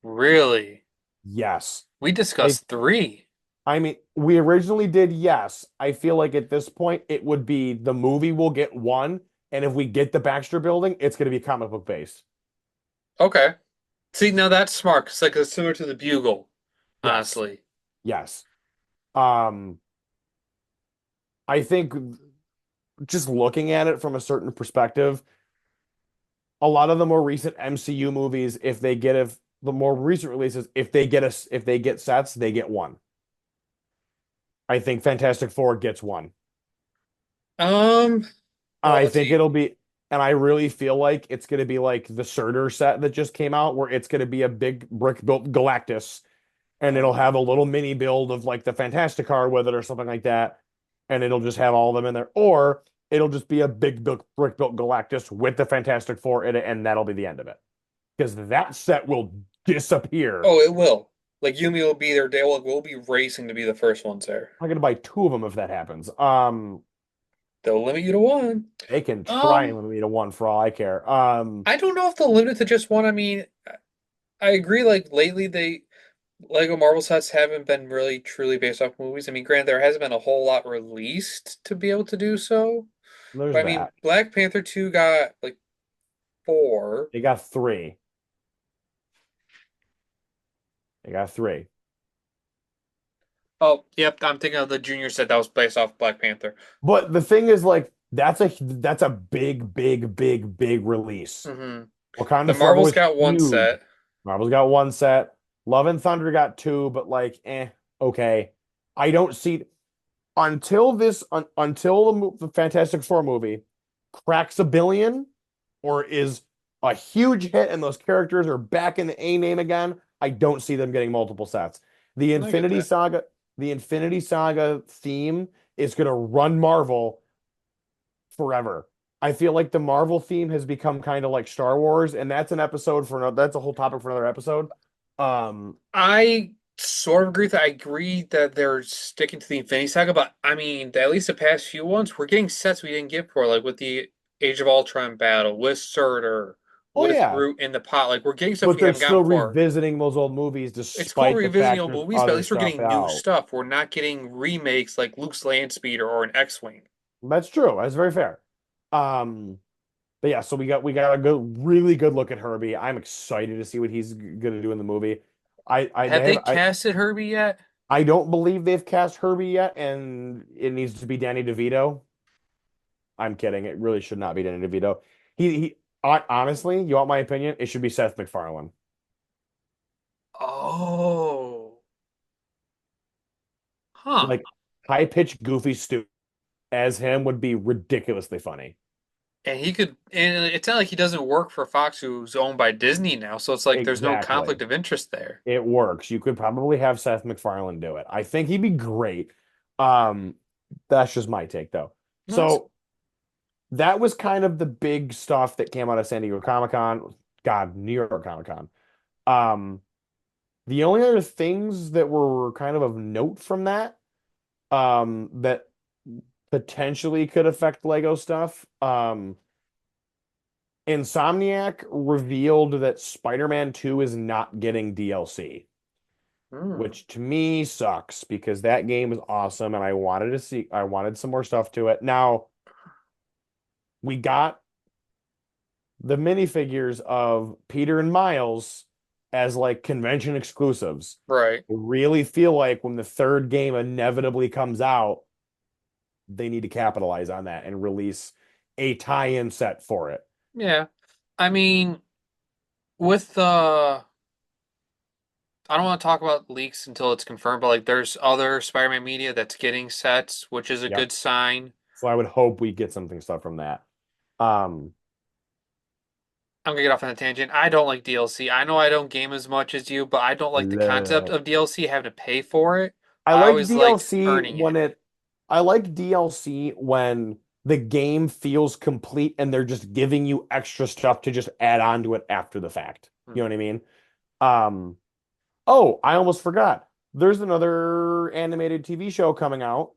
Really? Yes. We I discussed three. I mean, we originally did yes. I feel like at this point it would be the movie will get one, and if we get the Baxter building, it's gonna be comic book based. Okay. See, now that's smart. 'Cause like it's similar to the Bugle, Yes. honestly. Yes. Um, I think just looking at it from a certain perspective, a lot of the more recent MCU movies, if the more recent releases, if they get sets, they get one. I think Fantastic Four gets one. Um, well, I let's think see. it'll be, and I really feel like it's gonna be like the Surtur set that just came out, where it's gonna be a big brick built Galactus, and it'll have a little mini build of like the Fantastic car with it or something like that, and it'll just have all of them in there, or it'll just be a big built brick built Galactus with the Fantastic Four in it, and that'll be the end of it. Because that set will disappear. Oh, it will. Like Yumi will be there. They will be racing to be the first ones there. I'm gonna buy two of them if that happens. They'll limit you to one. They can try and Um, limit me to one for all I care. I don't know if they'll limit it to just one. I mean, I agree. Like lately, they Lego Marvel sets haven't been really truly based off movies. I mean, granted, there hasn't been a whole lot released to be able to do so. There's But I mean, that. Black Panther 2 got like four. They got three. They got three. Oh, yep, I'm thinking of the junior set that was based off Black Panther. But the thing is, like, that's a big, big, big, big release. Hmm. The Wakanda Forever Marvels was got one huge. set. Marvel's got one set. Love and Thunder got two, but like, okay. I don't see until the Fantastic Four movie cracks a billion or is a huge hit and those characters are back in the A name again. I don't see them getting multiple sets. The I get Infinity that. Saga, the Infinity Saga theme is going to run Marvel forever. I feel like the Marvel theme has become kind of like Star Wars, and that's a whole topic for another episode. Um, I sort of agree that I agree that they're sticking to the Infinity Saga, but I mean, at least the past few ones, we're getting sets we didn't get before, like with the Age of Ultron battle, with Surtur, oh with yeah, Groot in the pot. Like we're getting stuff but we they're haven't gotten still before. revisiting those old movies It's cool despite the revisiting fact old there's movies, but at other least we're stuff getting new out. stuff. We're not getting remakes like Luke's Land Speeder or an X-Wing. That's true. That's very fair. Um, but yeah, so we got a really good look at Herbie. I'm excited to see what he's gonna do in the movie. Have they casted Herbie yet? I don't believe they've cast Herbie yet, and it needs to be Danny DeVito. I'm kidding. It really should not be Danny DeVito. Honestly, you want my opinion? It should be Seth MacFarlane. Oh, huh. Like high pitched, goofy, stupid as him would be ridiculously funny. And he could, and it's not like he doesn't work for Fox, who's owned by Disney now. So it's like there's no Exactly. conflict of interest there. It works. You could probably have Seth MacFarlane do it. I think he'd be great. Um, that's just my take though. Nice. So that was kind of the big stuff that came out of San Diego Comic-Con. God, New York Comic Con. Um, the only other things that were kind of note from that, that potentially could affect Lego stuff. Insomniac revealed that Spider-Man 2 is not getting DLC, Hmm. which to me sucks because that game is awesome and I wanted some more stuff to it. Now, we got the minifigures of Peter and Miles as like convention exclusives. Right. I really feel like when the third game inevitably comes out, they need to capitalize on that and release a tie-in set for it. Yeah. I mean, with I don't want to talk about leaks until it's confirmed, but like there's other Spider-Man media that's getting sets, which is a Yep. good sign. So I would hope we get something stuff from that. Um, I'm gonna get off on a tangent. I don't like DLC. I know I don't game as much as you, but I don't like the concept bleh. of DLC having to pay for it. I I like always liked DLC earning when it. it I like DLC when the game feels complete and they're just giving you extra stuff to just add on to it after the fact. Hmm. You know what I mean? Um, oh, I almost forgot. There's another animated TV show coming out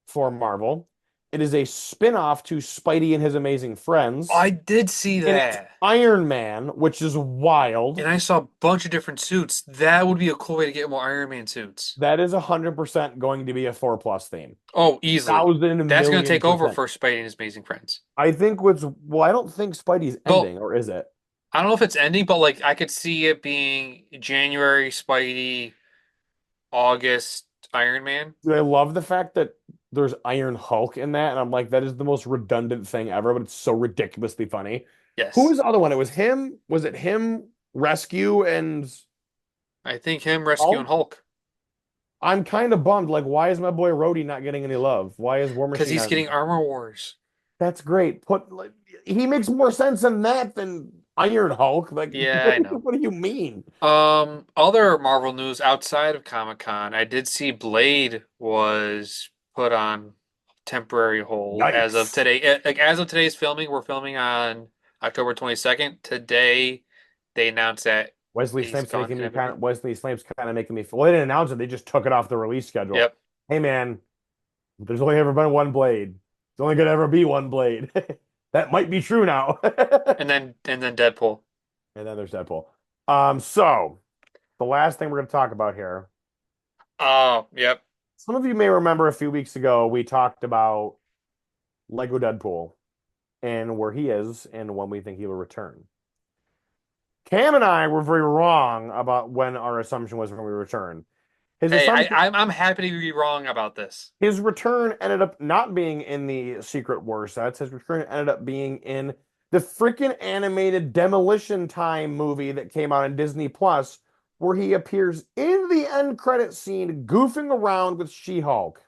for Marvel. It is a spin-off to Spidey and His Amazing Friends, I did see and it's that. Iron Man, which is And wild. I saw a bunch of different suits. That would be a cool way to get more Iron Man suits. That is 100% going to be a 4 plus theme. Oh, easily. Thousand That's gonna million take over percent. for Spidey and His Amazing Friends. I think I don't think Spidey's But ending, or is it? I don't know if it's ending, but like I could see it being January Spidey, August Iron Man. Dude, I love the fact that there's Iron Hulk in that, and I'm like, that is the most redundant thing ever, but it's so ridiculously funny. Who Yes. was the other one? It was him. Was it him, Rescue, and I think him rescuing Hulk? Hulk I'm kind of bummed. Like, why is my boy Rhodey not getting any love? Why is War because Machine he's not in getting there? Armor Wars. That's great. Put like, he makes more sense in that than Iron Hulk. Like, Yeah, I know. what do you mean? Other Marvel news outside of Comic-Con, I did see Blade was put on temporary hold as of Yikes. today. Like as of today's filming, we're filming on October 22nd. Today, they announced that he's gone indefinitely. Wesley Snipes kind of making me feel. Well, they didn't announce it. They just took it off the release schedule. Yep. Hey man, there's only ever been one Blade. There's only gonna ever be one Blade. That might be true now. And then Deadpool. And then there's Deadpool. So the last thing we're gonna talk about here. Oh, yep. Some of you may remember a few weeks ago we talked about Lego Deadpool and where he is and when we think he will return. Cam and I were very wrong about when our assumption was when we return. His Hey, assumption, I'm happy to be wrong about this. his return ended up not being in the Secret War sets. His return ended up being in the freaking animated Demolition Time movie that came out on Disney Plus, where he appears in the end credit scene goofing around with She-Hulk.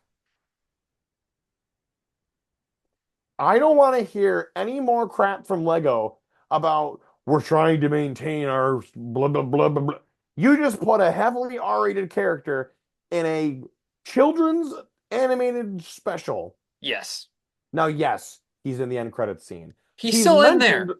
I don't want to hear any more crap from Lego about we're trying to maintain our blah blah blah blah blah. You just put a heavily R-rated character in a children's animated special. Yes. Now, yes, he's in the end credits scene. He's He's still in mentioned there.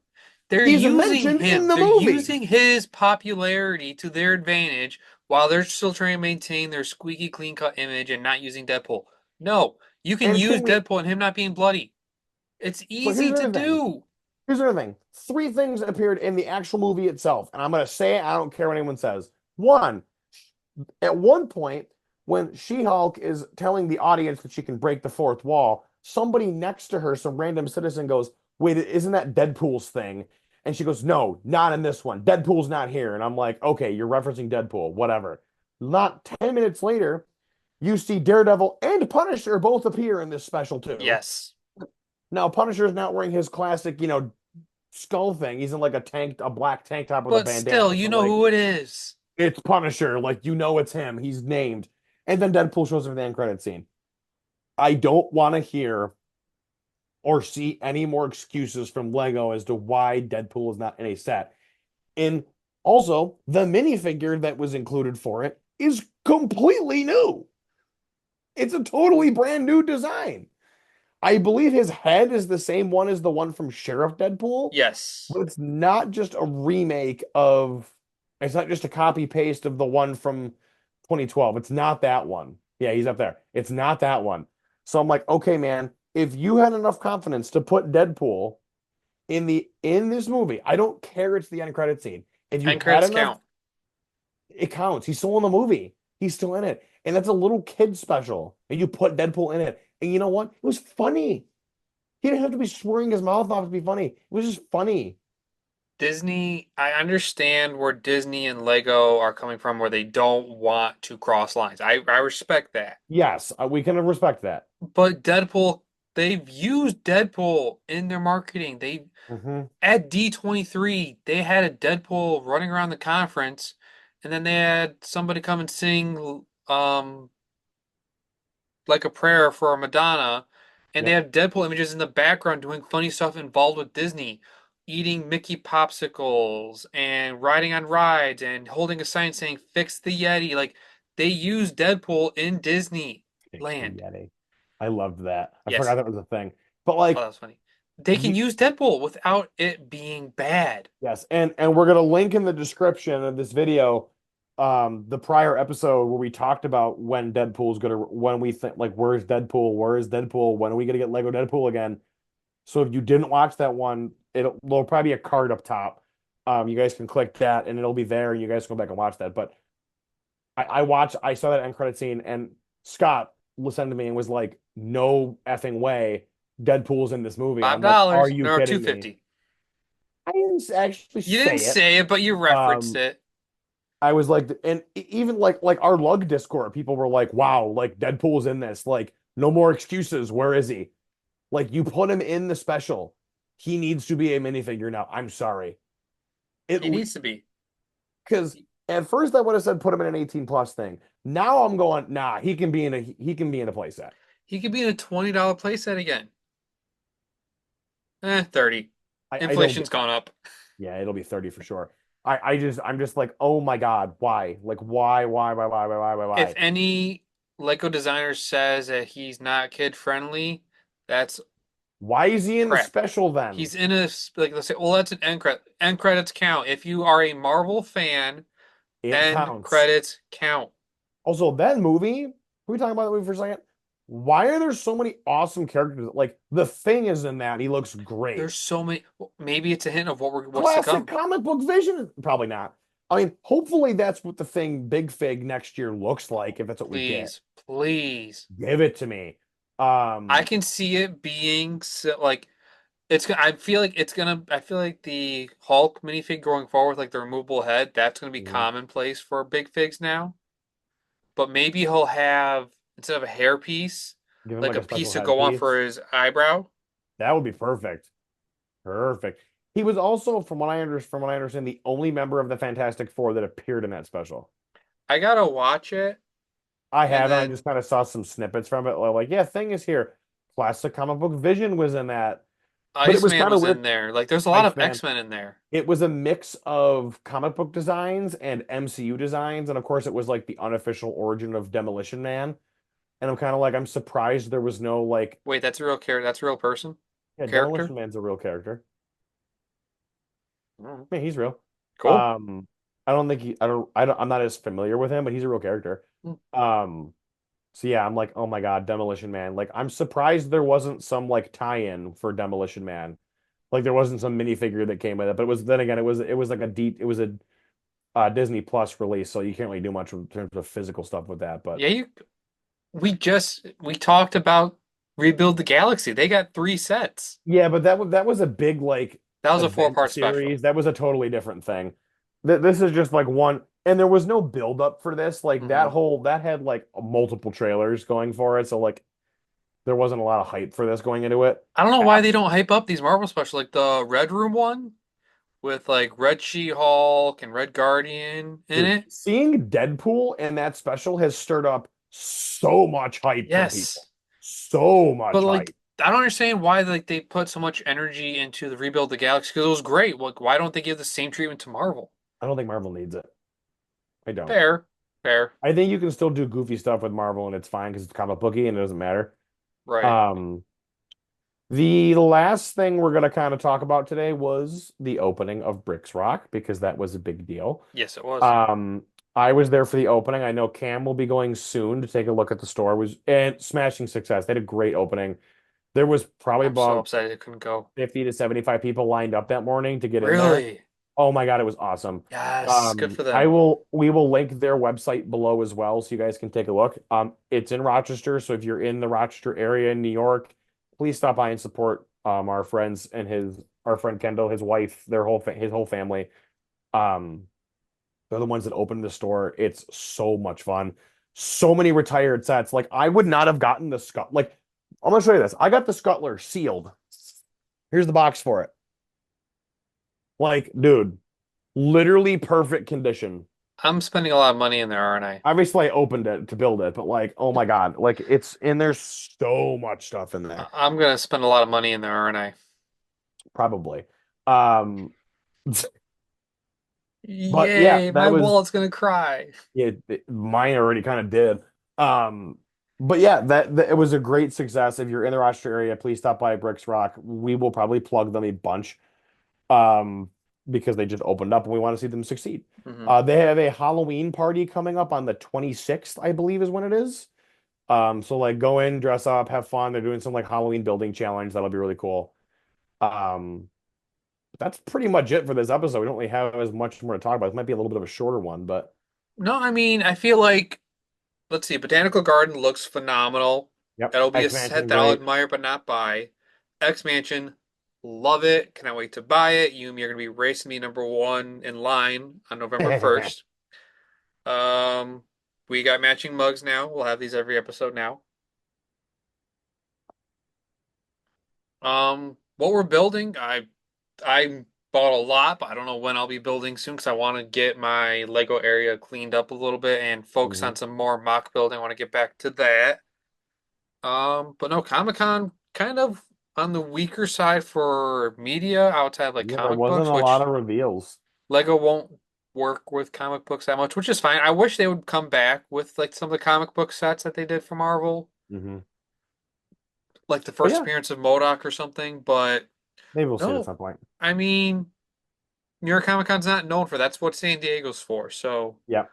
They're he's using mentioned in him. the They're movie. using his popularity to their advantage while they're still trying to maintain their squeaky clean cut image and not using Deadpool. No, you can And use can we Deadpool and him not being bloody. It's but here's easy the to other thing. do. Here's the other thing. Three things appeared in the actual movie itself, and I'm gonna say it, I don't care what anyone says. One, at one point, when She-Hulk is telling the audience that she can break the fourth wall, somebody next to her, some random citizen goes, "Wait, isn't that Deadpool's thing?" And she goes, "No, not in this one. Deadpool's not here." And I'm like, "Okay, you're referencing Deadpool, whatever." Not 10 minutes later, you see Daredevil and Punisher both appear in this special too. Yes. Now, Punisher's not wearing his classic, skull thing. He's in like a black tank top with a But still, bandana. you So know like who it is. it's Punisher. Like, it's him. He's named. And then Deadpool shows up in the end credit scene. I don't want to hear or see any more excuses from Lego as to why Deadpool is not in a set. And also, the minifigure that was included for it is completely new. It's a totally brand new design. I believe his head is the same one as the one from Sheriff Deadpool, Yes. but it's not just a remake of, it's not just a copy paste of the one from 2012. It's not that one. Yeah, he's up there. It's not that one. So I'm like, okay, man, if you had enough confidence to put Deadpool in this movie, I don't care it's the end credit scene. If you End had credits enough, count. it counts. He's still in the movie. He's still in it. And that's a little kid special. And you put Deadpool in it. And you know what? It was funny. He didn't have to be swearing his mouth off to be funny. It was just funny. Disney, I understand where Disney and Lego are coming from, where they don't want to cross lines. I respect that. Yes, we can respect that. But Deadpool, they've used Deadpool in their marketing. They Hmm. at D23, they had a Deadpool running around the conference, and then they had somebody come and sing like a prayer for Madonna, and they Yep. have Deadpool images in the background doing funny stuff involved with Disney, eating Mickey popsicles and riding on rides and holding a sign saying "Fix the Yeti." Like they use Deadpool in Disney Fix the land. Yeti. I loved that. I forgot Yes. that was a thing. But Oh, that like was funny. They can you, use Deadpool without it being bad. yes, and we're gonna link in the description of this video the prior episode where we talked about when Deadpool's gonna when we think like where's Deadpool? Where is Deadpool? When are we gonna get Lego Deadpool again? So if you didn't watch that one, there'll probably be a card up top. You guys can click that and it'll be there and you guys can go back and watch that. But I saw that end credit scene and Scott listened to me and was like, no effing way Deadpool's in this movie. And Five I'm like, are dollars, you no, kidding me? 250. I didn't actually You didn't say it. say it, but you referenced Um, it. I was like, and even like our lug Discord, people were like, wow, like Deadpool's in this. Like, no more excuses. Where is he? Like, you put him in the special. He needs to be a minifigure now. I'm sorry. It He needs to be. because at first I would have said put him in an 18 plus thing. Now I'm going, nah, he can be in a playset. He could be in a $20 playset again. 30. I don't Inflation's get, gone up. yeah, it'll be 30 for sure. I'm just like, oh my God, why? Like, If why? any Lego designer says that he's not kid friendly, that's Why is he in the crap. special then? He's in a like let's say, well, that's an end credit. End credits count. If you are a Marvel fan, It end counts. credits count. Also, that movie, can we talk about that movie for a second? Why are there so many awesome characters? Like the Thing is in that. He looks great. There's so many. Maybe it's a hint of what's to Classic come. comic book vision. Probably not. I mean, hopefully that's what the Thing Big Fig next year looks like, if that's what we get. Please, please. Give it to me. I Um, can see it being so, like it's. I feel like it's gonna. I feel like the Hulk minifig going forward, like the removable head, that's gonna be mhm. commonplace for big figs now. But maybe he'll have instead of a hairpiece, Give him like like a a special piece to go on headpiece. for his eyebrow. That would be perfect. Perfect. He was also, from what I understand, the only member of the Fantastic Four that appeared in that special. I gotta watch it, I and haven't. I just then kind of saw some snippets from it. Like, yeah, Thing is here. Classic comic book Vision was in that. But it was Iceman kind of was weird. in there. Like, there's a lot of X-Men. X-Men in there. It was a mix of comic book designs and MCU designs. And of course, it was like the unofficial origin of Demolition Man. And I'm kind of like, I'm surprised there was no like, Wait, that's a real character. That's a real person, yeah, character. Demolition Man's a real character. Mm, Yeah, he's real. cool. Um, I don't think I'm not as familiar with him, but he's a real character. Mm. Um, So yeah, I'm like, oh my God, Demolition Man. Like, I'm surprised there wasn't some like tie-in for Demolition Man. Like there wasn't some minifigure that came with it. But it was then again, it was like it was a Disney Plus release, so you can't really do much in terms of physical stuff with that. But Yeah, we talked about Rebuild the Galaxy. They got 3 sets. yeah, but that was a big like That was a event 4-part special. series. That was a totally different thing. This is just like one, and there was no build up for this. Like Hmm. that had like multiple trailers going for it, so like there wasn't a lot of hype for this going into it. I don't know why they don't hype up these Marvel specials, like the Red Room one with like Red She-Hulk and Red Guardian in Dude, it. seeing Deadpool in that special has stirred up so much hype from people. Yes. So But much like hype. I don't understand why like they put so much energy into the Rebuild the Galaxy because it was great. Like why don't they give the same treatment to Marvel? I don't think Marvel needs it. I don't. Fair, fair, I think you can still do goofy stuff with Marvel and it's fine because it's comic booky and it doesn't matter. right. Um, The last thing we're going to kind of talk about today was the opening of Bricks Rock because that was a big deal. Yes, it was. Um, I was there for the opening. I know Cam will be going soon to take a look at the store. It was and smashing success. They had a great opening. There was probably I'm so about upset I couldn't go. 50 to 75 people lined up that morning to get in there. Really? Oh my God, it was awesome. Yes, good for I them. will we will link their website below as well so you guys can take a look. It's in Rochester, so if you're in the Rochester area in New York, please stop by and support our friends and his our friend Kendall, his wife, his whole family. Um, they're the ones that opened the store. It's so much fun. So many retired sets. Like I would not have gotten the Scut. Like I'm gonna show you this. I got the Scuttler sealed. Here's the box for it. Like, dude, literally perfect condition. I'm spending a lot of money in there, aren't I? Obviously, I opened it to build it, but like, oh my God, like it's and there's so much stuff in there. I'm gonna spend a lot of money in there, aren't I? Probably. Um, but yeah, Yay, my that was wallet's gonna cry. yeah, mine already kind of did. Um, but yeah, that it was a great success. If you're in the Rochester area, please stop by Bricks Rock. We will probably plug them a bunch. Um, because they just opened up and we want to see them succeed. Hmm. They have a Halloween party coming up on the 26th, I believe is when it is. So like go in, dress up, have fun. They're doing some like Halloween building challenge. That'll be really cool. Um, that's pretty much it for this episode. We don't really have as much more to talk about. This might be a little bit of a shorter one, but No, I mean, I feel like, let's see, Botanical Garden looks phenomenal. yep. That'll be a set X-Mansion, that I'll great. admire but not buy. X-Mansion, love it. Cannot wait to buy it. You and me are gonna be racing me number one in line on November 1st. Um, we got matching mugs now. We'll have these every episode now. What we're building, I bought a lot, but I don't know when I'll be building soon because I want to get my Lego area cleaned up a little bit and focus Mhm. on some more mock building. I want to get back to that. But no, Comic-Con kind of on the weaker side for media outside of like Yeah, there comic wasn't books, a lot which of reveals. Lego won't work with comic books that much, which is fine. I wish they would come back with like some of the comic book sets that they did for Marvel, Hmm. like the But first yeah, appearance of MODOK or something, but maybe we'll see it at no. some point. I mean, New York Comic Con's not known for that's what San Diego's for. So, Yep.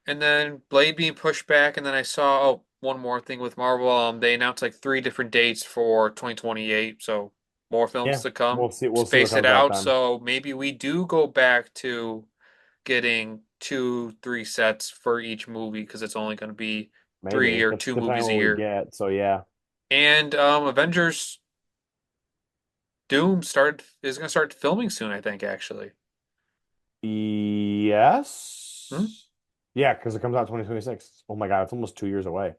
and then Blade being pushed back, and then I saw one more thing with Marvel. They announced like three different dates for 2028. So more films Yeah. to come. We'll see. We'll see what Space it comes out out. then. So maybe we do go back to getting two, three sets for each movie because it's only going to be three Maybe. or That's two depending on movies a what we year. get. So yeah. And Avengers Doom started is going to start filming soon. I think actually. Hmm? Yes. Yeah, because it comes out 2026. Oh my God, it's almost 2 years away.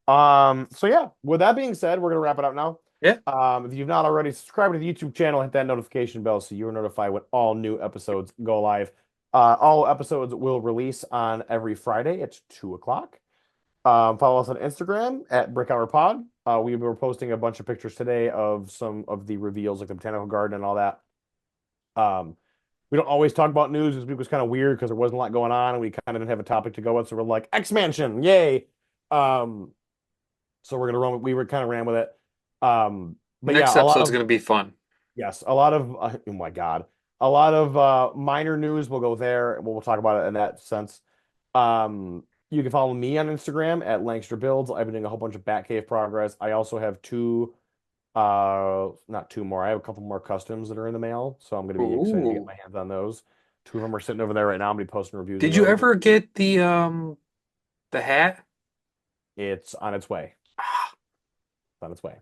So yeah, with that being said, we're gonna wrap it up now. Yeah. If you've not already, subscribe to the YouTube channel, hit that notification bell so you're notified when all new episodes go live. All episodes will release on every Friday at 2 o'clock. Follow us on Instagram at Brick Hour Pod. We were posting a bunch of pictures today of some of the reveals, like the botanical garden and all that. Um, we don't always talk about news. This week was kind of weird because there wasn't a lot going on, and we kind of didn't have a topic to go with. So we're like X-Mansion, yay! Um, so we're gonna run. We were kind of ran with it. But yeah, Next a lot episode's of going to be fun. yes, a lot of oh my God, a lot of minor news. We'll go there. We'll talk about it in that sense. You can follow me on Instagram at Langster Builds. I've been doing a whole bunch of Batcave progress. I also have two, not two more. I have a couple more customs that are in the mail, so I'm gonna be excited to get Ooh. my hands on those. Two of them are sitting over there right now. I'm gonna be posting reviews of Did you those. ever get the hat? It's on its way. It's on its way.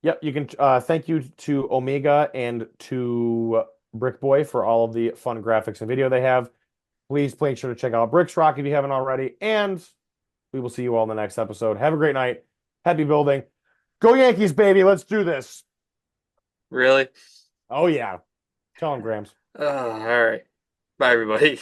Yep, you can thank you to Omega and to BrickBoy for all of the fun graphics and video they have. Please make sure to check out Bricks Rock if you haven't already, and we will see you all in the next episode. Have a great night. Happy building. Go Yankees, baby. Let's do this. Really? Oh yeah. Tell him, Grams. All right. Bye, everybody.